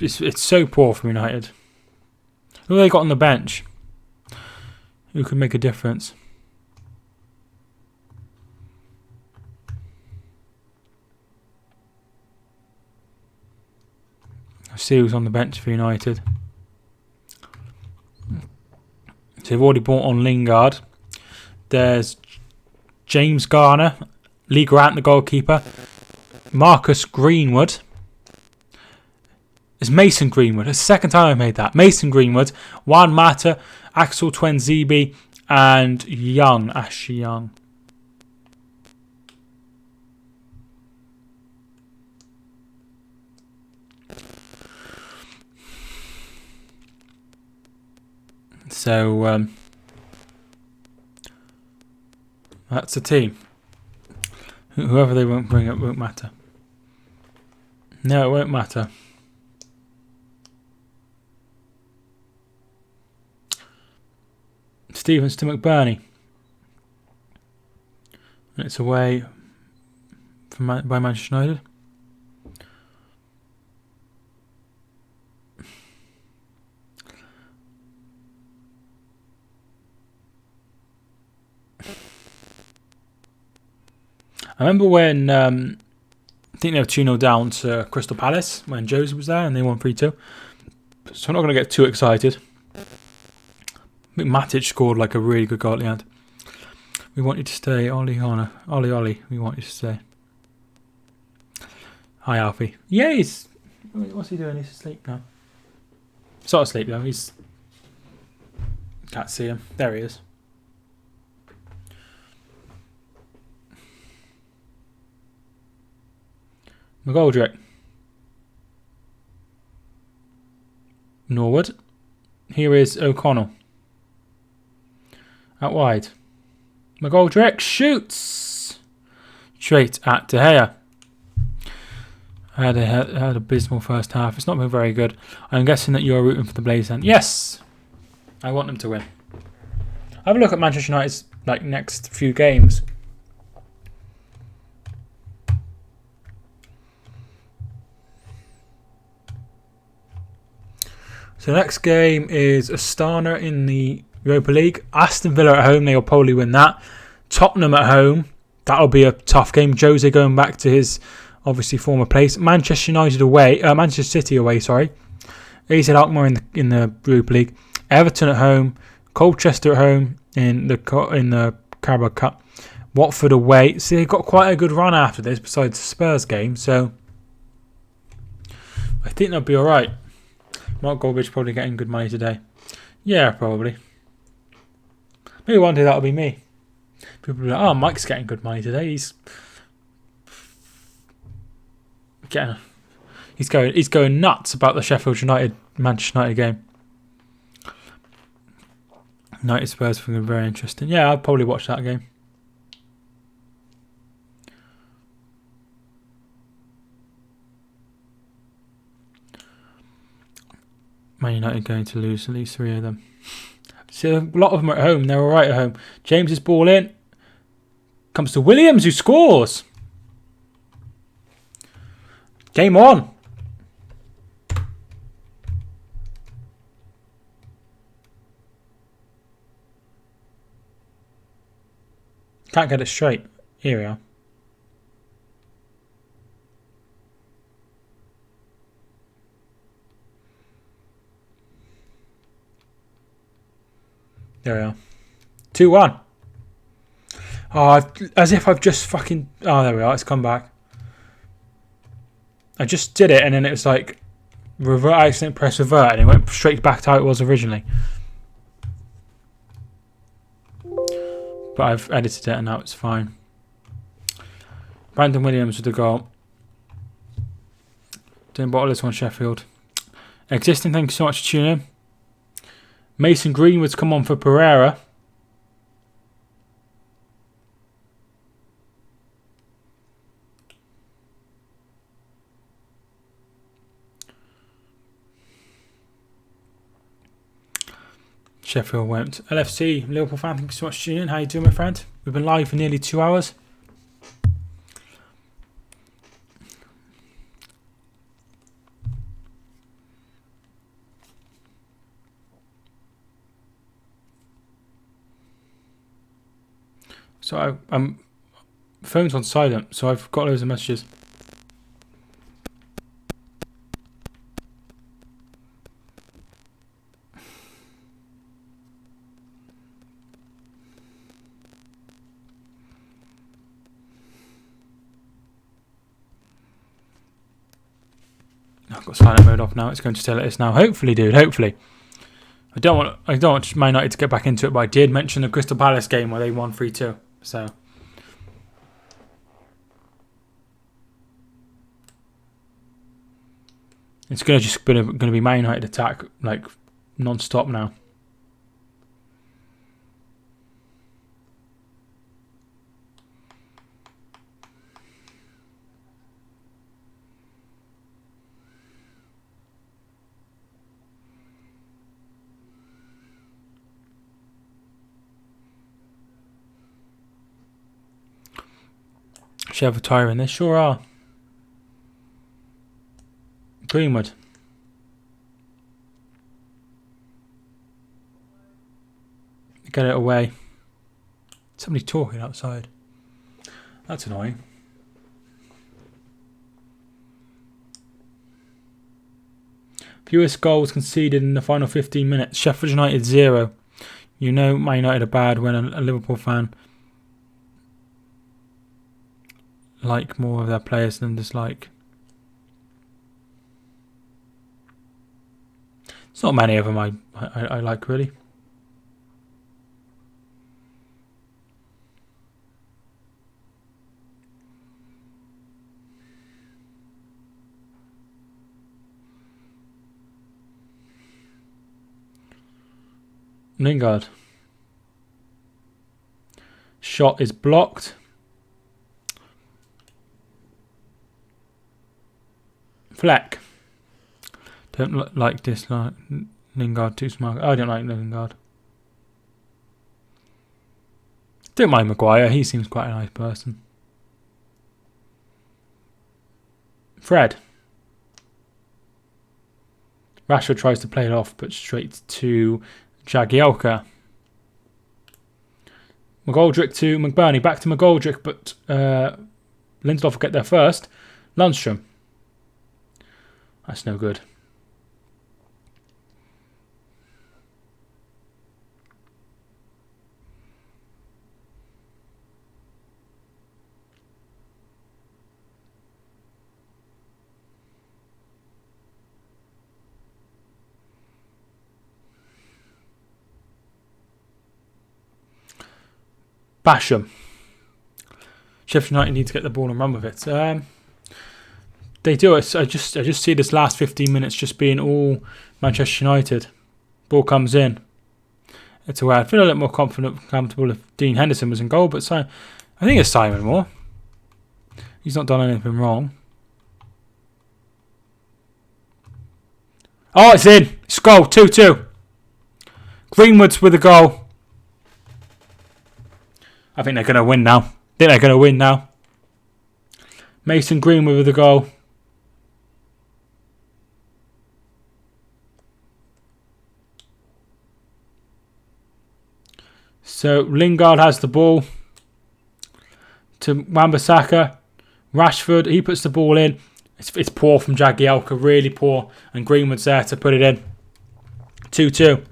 It's so poor from United. Who have they got on the bench? Who can make a difference? Let's see who's on the bench for United. So they've already bought on Lingard. There's James Garner, Lee Grant, the goalkeeper. Marcus Greenwood. It's Mason Greenwood. It's the second time I made that. Mason Greenwood, Juan Mata, Axel Twenzibi, and Ashley Young. So that's the team. Whoever they won't bring, it won't matter. No, it won't matter. Stevens to McBurney. And it's away by Manchester United. I remember when I think they were 2-0 down to Crystal Palace when Josie was there and they won 3-2. So I'm not going to get too excited. I think Matic scored like a really good goal at the end. We want you to stay, Ollie, we want you to stay. Hi, Alfie. Yeah, what's he doing? He's asleep now. He's not asleep though. Can't see him. There he is. McGoldrick. Norwood. Here is O'Connell. Out wide. McGoldrick shoots straight at De Gea. Had an abysmal first half. It's not been very good. I'm guessing that you're rooting for the Blaze then. Yes! I want them to win. Have a look at Manchester United's next few games. So the next game is Astana in the Europa League. Aston Villa at home, they'll probably win that. Tottenham at home, that'll be a tough game. Jose going back to his obviously former place. Manchester City away, sorry. AZ Alkmaar in the Europa League. Everton at home, Colchester at home in the Carabao Cup. Watford away. See, they've got quite a good run after this besides the Spurs game, so I think they'll be alright. Mark Goldbridge probably getting good money today. Yeah, probably. Maybe one day that'll be me. People will be like, oh, Mike's getting good money today. He's going nuts about the Sheffield United Manchester United game. United Spurs for very interesting. Yeah, I'll probably watch that game. Man United going to lose at least 3 of them. So a lot of them are at home. They're all right at home. James's ball in. Comes to Williams, who scores. Game on. Can't get it straight. Here we are. There we are. 2-1. Oh, as if I've just fucking... Oh, there we are. It's come back. I just did it and then it was like... Revert. I accidentally pressed revert and it went straight back to how it was originally. But I've edited it and now it's fine. Brandon Williams with the goal. Doing bottle this one, Sheffield. Existing, thank you so much for tuning in. Mason Greenwood's come on for Pereira. Sheffield went. LFC, Liverpool fan, thank you so much for tuning in. How you doing, my friend? We've been live for nearly 2 hours. So I'm phone's on silent, so I've got loads of messages. I've got silent mode off now. It's going to tell it is now. Hopefully, dude. Hopefully. I don't want Man United to get back into it, but I did mention the Crystal Palace game where they won 3-2. So it's going to be Man United attack like non-stop now. Sheffield tiring. They sure are. Greenwood. Get it away. Somebody talking outside. That's annoying. Fewest goals conceded in the final 15 minutes. Sheffield United 0. You know Man United are bad when a Liverpool fan like more of their players than dislike. It's not many of them I like, really. Lingard. Shot is blocked. Fleck. Don't like dislike. Lingard too smart. I don't like Lingard. Don't mind Maguire. He seems quite a nice person. Fred. Rashford tries to play it off, but straight to Jagielka. McGoldrick to McBurney. Back to McGoldrick, but Lindelof will get there first. Lundstrom. That's no good. Basham. Sheffield United need to get the ball and run with it. They do it. I just see this last 15 minutes just being all Manchester United. Ball comes in. It's away. I feel a little more comfortable if Dean Henderson was in goal, but I think it's Simon Moore. He's not done anything wrong. Oh, it's in. It's goal. 2-2. Greenwood's with a goal. I think they're going to win now. Mason Greenwood with a goal. So Lingard has the ball to Wan-Bissaka. Rashford, he puts the ball in. It's poor from Jagielka, really poor. And Greenwood's there to put it in. 2-2.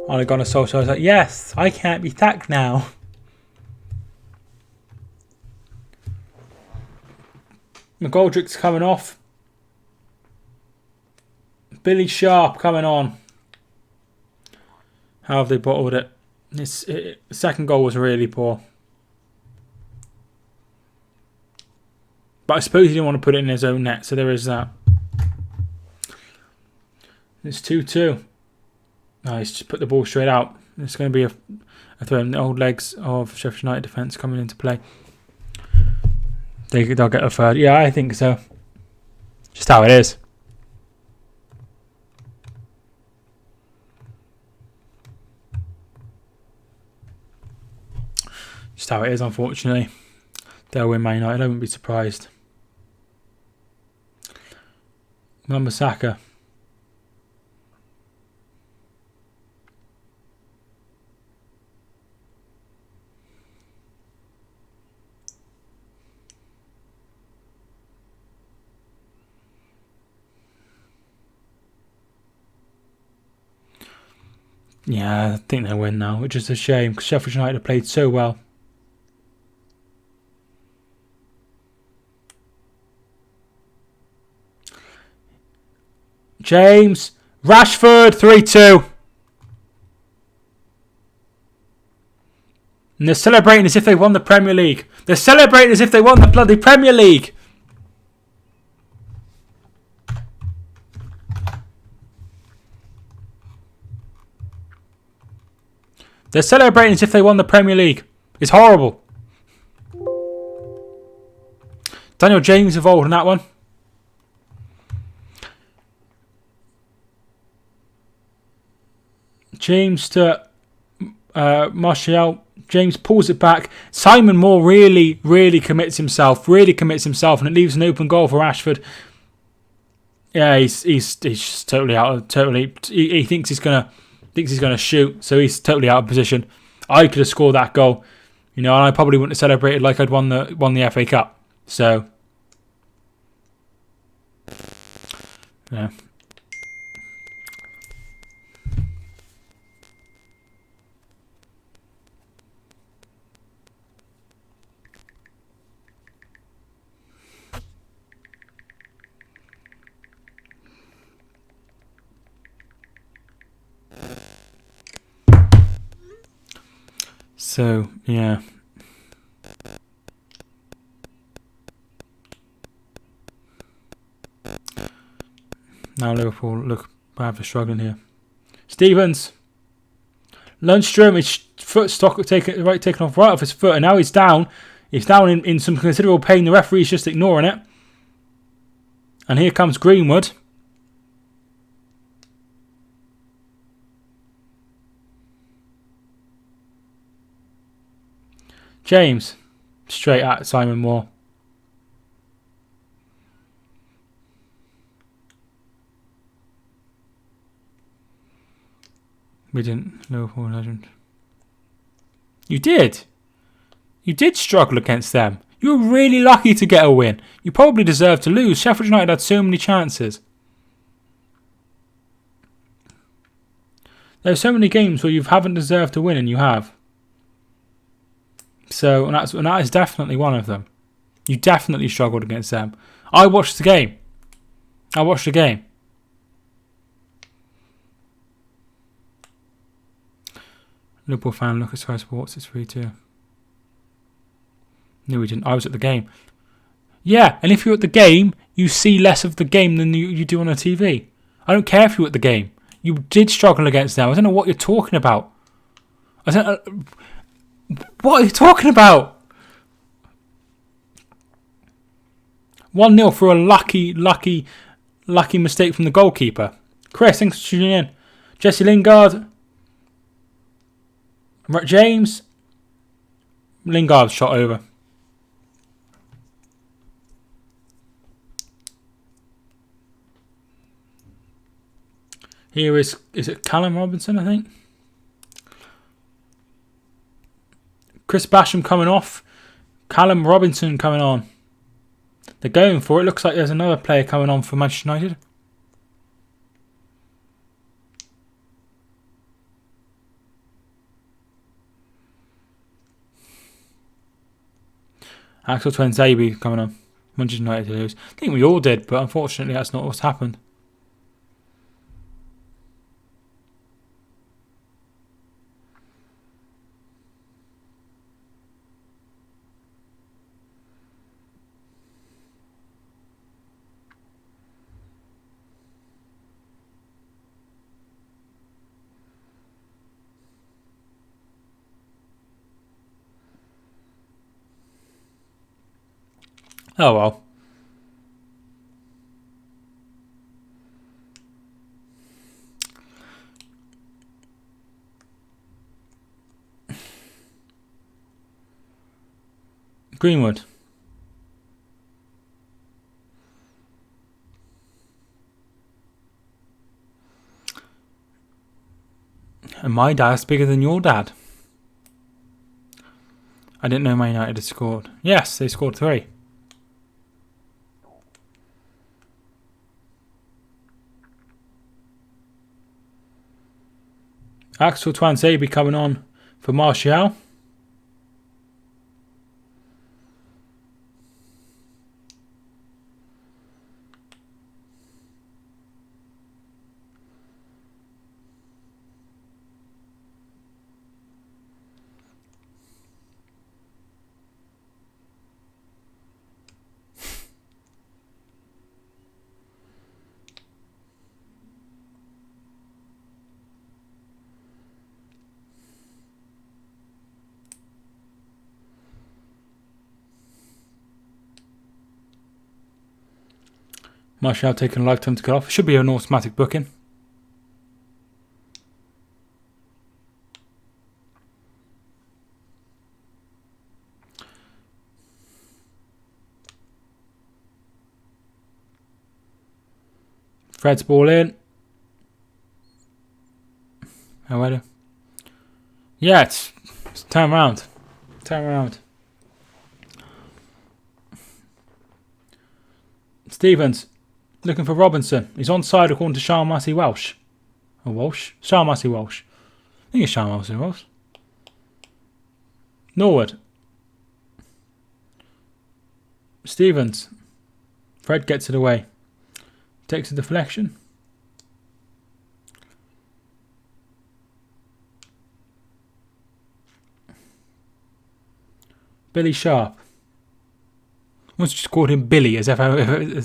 Ole Gunnar Solskjaer was like, yes, I can't be sacked now. McGoldrick's coming off. Billy Sharp coming on. How have they bottled it? The second goal was really poor. But I suppose he didn't want to put it in his own net, so there is that. It's 2-2. No, he's just put the ball straight out. There's going to be a throw in the old legs of Sheffield United defence coming into play. They'll get a third. Yeah, I think so. Just how it is. Just how it is, unfortunately. They'll win Man United. I wouldn't be surprised. Wan-Bissaka. Yeah, I think they'll win now, which is a shame because Sheffield United have played so well. James Rashford 3-2. And they're celebrating as if they won the Premier League. They're celebrating as if they won the bloody Premier League. They're celebrating as if they won the Premier League. It's horrible. Daniel James involved in that one. James to Martial. James pulls it back. Simon Moore really commits himself. And it leaves an open goal for Rashford. Yeah, he's just totally out. He thinks he's gonna shoot, so he's totally out of position. I could have scored that goal, and I probably wouldn't have celebrated like I'd won the FA Cup. So, yeah. So, yeah. Now Liverpool look bad for struggling here. Stevens. Lundstrom, his foot taken off right off his foot, and now he's down. He's down in some considerable pain. The referee's just ignoring it. And here comes Greenwood. James, straight at Simon Moore. We didn't. Liverpool legend. You did. You did struggle against them. You were really lucky to get a win. You probably deserved to lose. Sheffield United had so many chances. There are so many games where you haven't deserved to win and you have. So, and that is definitely one of them. You definitely struggled against them. I watched the game. Liverpool fan, look at Sky Sports, it's 3-2. No, we didn't. I was at the game. Yeah, and if you're at the game, you see less of the game than you do on a TV. I don't care if you're at the game. You did struggle against them. I don't know what you're talking about. What are you talking about? 1-0 for a lucky mistake from the goalkeeper. Chris, thanks for tuning in. Jesse Lingard. James. Lingard shot over. Here is it Callum Robinson, I think? Chris Basham coming off. Callum Robinson coming on. They're going for it. Looks like there's another player coming on for Manchester United. Axel Tuanzebe coming on. Manchester United to lose. I think we all did, but unfortunately that's not what's happened. Oh well. Greenwood. And my dad's bigger than your dad. I didn't know Man United had scored. Yes, they scored 3. Axel Twanzebe coming on for Martial. Martial taking a lifetime to get off. Should be an automatic booking. Fred's ball in. However. Yeah, it's turn around. Turn around. Stevens looking for Robinson. He's onside according to Sean Massey Welsh. Or Walsh? Sean Massey Welsh. I think it's Sean Massey Welsh. Norwood. Stevens. Fred gets it away. Takes a deflection. Billy Sharp. Once just called him Billy as if everyone.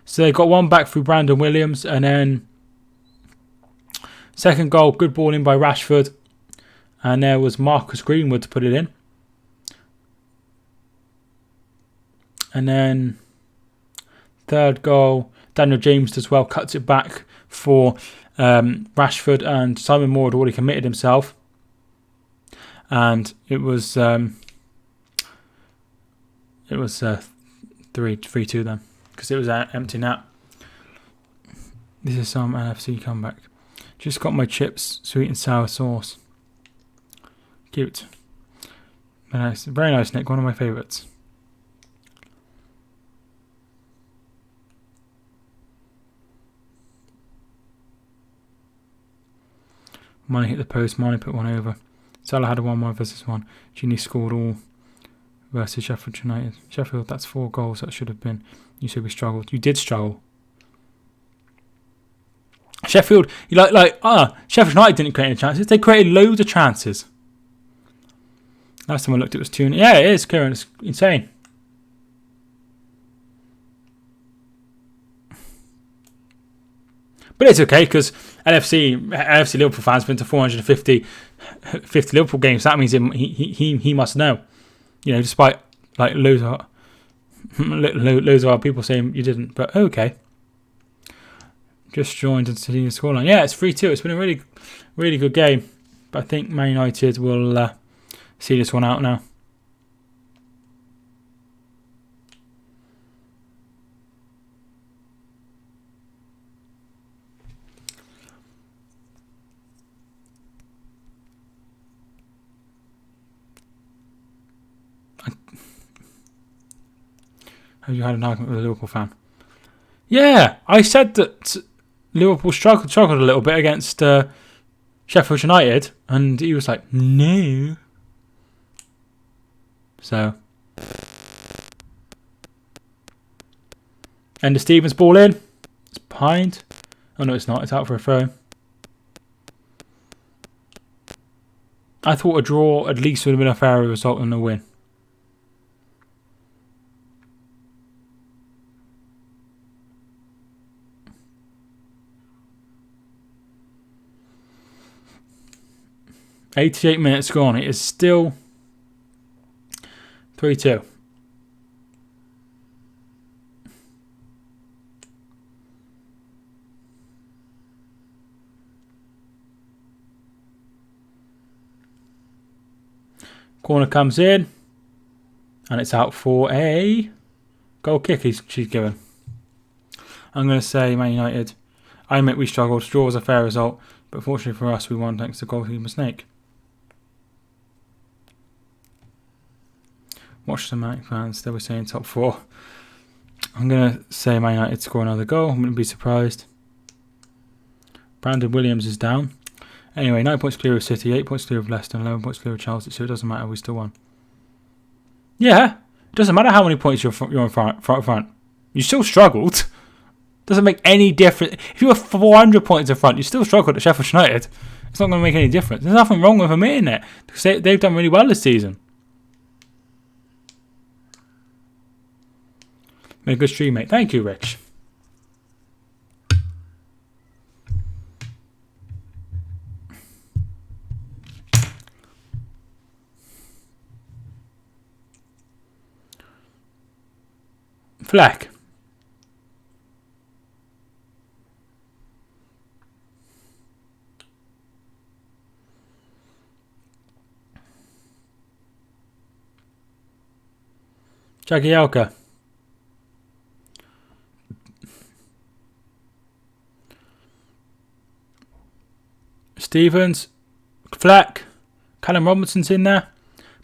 So they got one back through Brandon Williams, and then second goal, good ball in by Rashford, and there was Marcus Greenwood to put it in. And then third goal, Daniel James as well cuts it back for Rashford, and Simon Moore had already committed himself. And it was 3-2 then, because it was an empty net. This is some NFC comeback. Just got my chips, sweet and sour sauce. Cute. Very nice, Nick. One of my favourites. Mane hit the post. Mane put one over. Salah had a 1-1 versus 1. Gini scored all versus Sheffield United. Sheffield, that's 4 goals. That should have been. You said we struggled. You did struggle. Sheffield, Sheffield United didn't create any chances. They created loads of chances. Last time I looked, it was 2. Yeah, it is, Kieran. It's insane. But it's okay, because NFC Liverpool fans have been to 450 Liverpool games. That means he must know. You know, despite like loads of other people saying you didn't. But okay. Just joined and sitting the scoreline. Yeah, it's 3-2. It's been a really, really good game. But I think Man United will see this one out now. Have you had an argument with a Liverpool fan? Yeah, I said that Liverpool struggled a little bit against Sheffield United, and he was like, no. So, and the Stevens ball in. It's behind. Oh no, it's not. It's out for a throw. I thought a draw at least would have been a fairer result than a win. 88 minutes gone. It is still 3-2. Corner comes in. And it's out for a goal kick she's given. I'm going to say Man United. I admit we struggled. Draw was a fair result. But fortunately for us, we won thanks to goalkeeper Snake. Watch the Man fans. They were saying top 4. I'm going to say Man United score another goal. I wouldn't be surprised. Brandon Williams is down. Anyway, 9 points clear of City, 8 points clear of Leicester, 11 points clear of Chelsea. So it doesn't matter. We still won. Yeah, it doesn't matter how many points you're in front. You still struggled. Doesn't make any difference. If you were 400 points in front, you still struggled at Sheffield United. It's not going to make any difference. There's nothing wrong with admitting it because they've done really well this season. Been a good stream, mate. Thank you, Rich. Fleck. Jagielka. Stevens. Fleck. Callum Robinson's in there.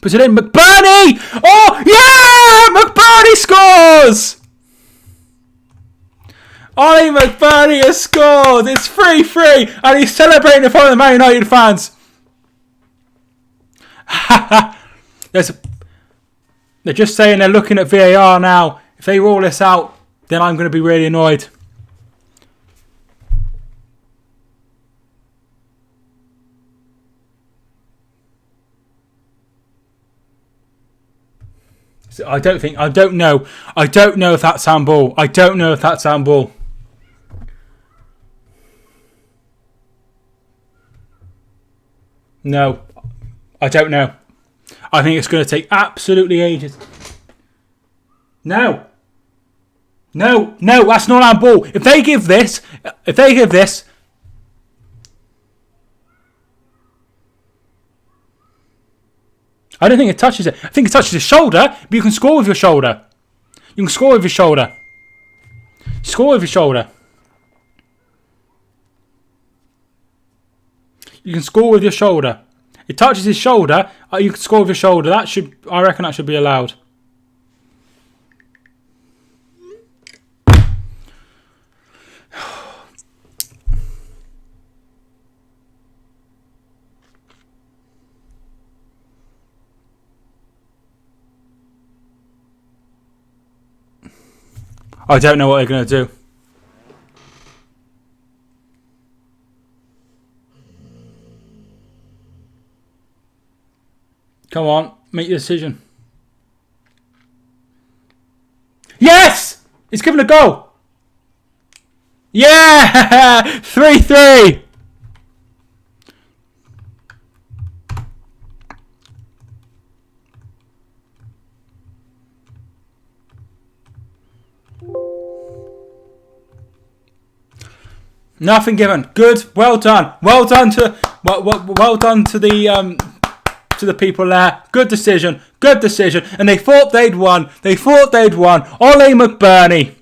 Puts it in. McBurney! Oh, yeah! McBurney scores! Ollie McBurney has scored! It's 3-3 and he's celebrating in front of the Man United fans. They're just saying they're looking at VAR now. If they rule this out, then I'm going to be really annoyed. So I don't know if that's handball. I don't know if that's handball. No, I don't know. I think it's going to take absolutely ages. No, that's not handball. If they give this, I don't think it touches it. I think it touches his shoulder, but you can score with your shoulder. You can score with your shoulder. Score with your shoulder. You can score with your shoulder. It touches his shoulder. You can score with your shoulder. I reckon that should be allowed. I don't know what they're going to do. Come on, make your decision. Yes! He's given a goal. Yeah! 3-3. Nothing given. Good. Well done. Well done to the people there. Good decision. Good decision. And they thought they'd won. Ollie McBurney.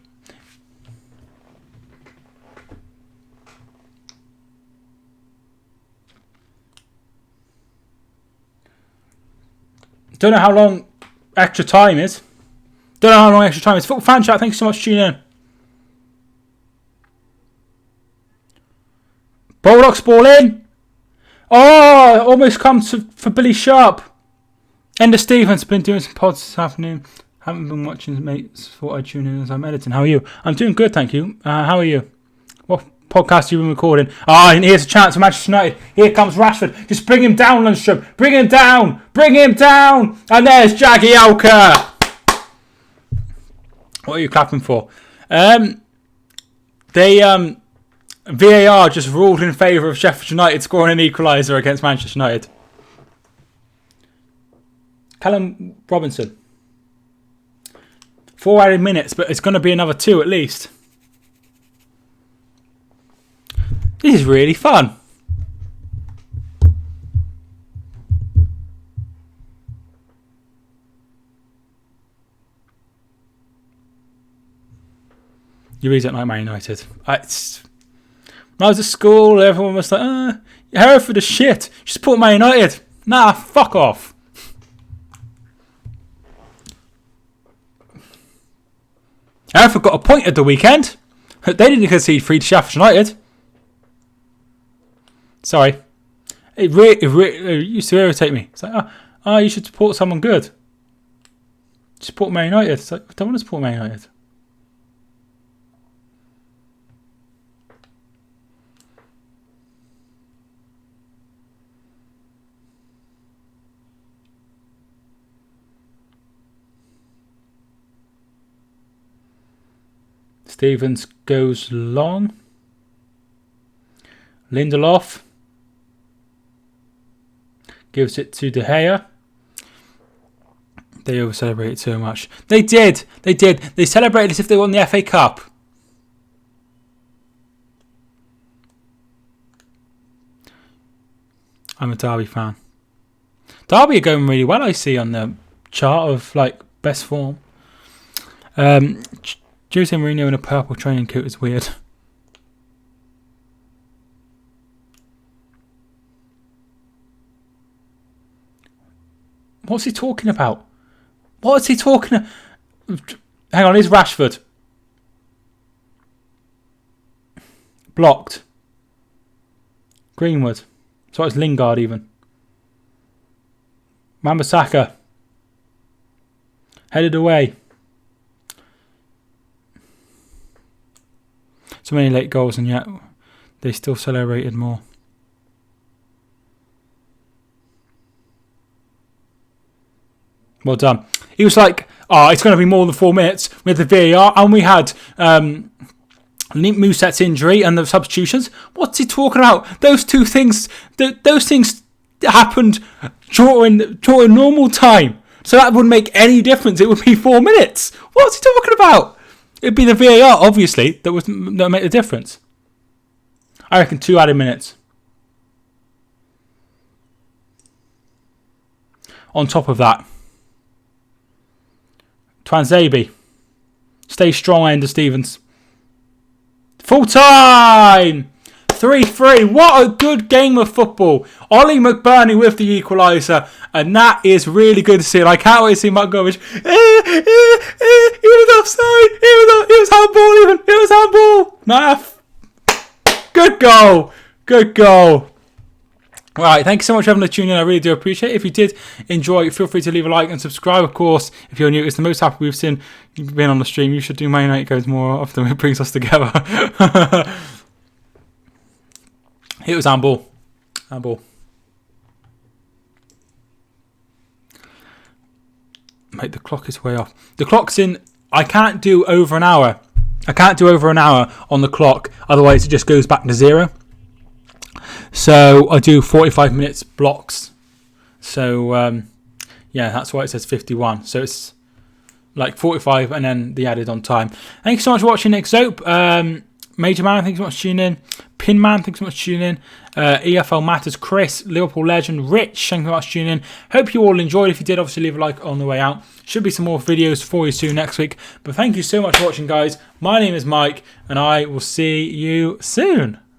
Don't know how long extra time is. Football Fan Chat, thanks so much for tuning in. Bulldogs ball in. Oh, almost come for Billy Sharp. Ender Stevens, been doing some pods this afternoon. Haven't been watching, mates. Thought I'd tune in as I'm editing. How are you? I'm doing good, thank you. How are you? What podcast have you been recording? And here's a chance for Manchester United. Here comes Rashford. Just bring him down, Lundstrom. Bring him down. And there's Jagielka. What are you clapping for? VAR just ruled in favour of Sheffield United scoring an equaliser against Manchester United. Callum Robinson. 4 added minutes, but it's going to be another 2 at least. This is really fun. You really don't like Man United. When I was at school, everyone was like, Hereford is shit. You support Man United. Nah, fuck off. Hereford got a point at the weekend. They didn't concede 3 to Sheffield United. Sorry. It used to irritate me. It's like, you should support someone good. Support Man United. It's like, I don't want to support Man United. Stevens goes long. Lindelof gives it to De Gea. They over-celebrated so much. They did. They celebrated as if they won the FA Cup. I'm a Derby fan. Derby are going really well, I see, on the chart of like best form. Jose Mourinho in a purple training coat is weird. What's he talking about? What is he talking about? Hang on, here's Rashford. Blocked. Greenwood. So it's Lingard even. Wan-Bissaka. Headed away. So many late goals and yet they still celebrated more. Well done. He was like, it's going to be more than 4 minutes with the VAR. And we had Muset's injury and the substitutions. What's he talking about? Those two things, those things happened during normal time. So that wouldn't make any difference. It would be 4 minutes. What's he talking about? It'd be the VAR, obviously, that would make the difference. I reckon 2 added minutes. On top of that, Twanzebe. Stay strong, Ender Stevens. Full time! 3-3. What a good game of football. Ollie McBurney with the equaliser. And that is really good to see. And I can't wait to see Montgomery. He was offside. It was handball even. It was handball. Nah. Good goal. Good goal. Right, thank you so much for having to tune in. I really do appreciate it. If you did enjoy, feel free to leave a like and subscribe. Of course, if you're new, it's the most happy we've seen you've been on the stream. You should do Man United goes more often. It brings us together. It was handball. Handball. Mate, the clock is way off. The clock's in. I can't do over an hour. I can't do over an hour on the clock. Otherwise, it just goes back to 0. So I do 45 minutes blocks. So yeah, that's why it says 51. So it's like 45 and then the added on time. Thank you so much for watching, Nick Zope. Major Man, thanks so much for tuning in. Pin Man, thanks so much for tuning in. EFL Matters, Chris, Liverpool Legend, Rich, thanks so much for tuning in. Hope you all enjoyed. If you did, obviously leave a like on the way out. Should be some more videos for you soon next week. But thank you so much for watching, guys. My name is Mike, and I will see you soon.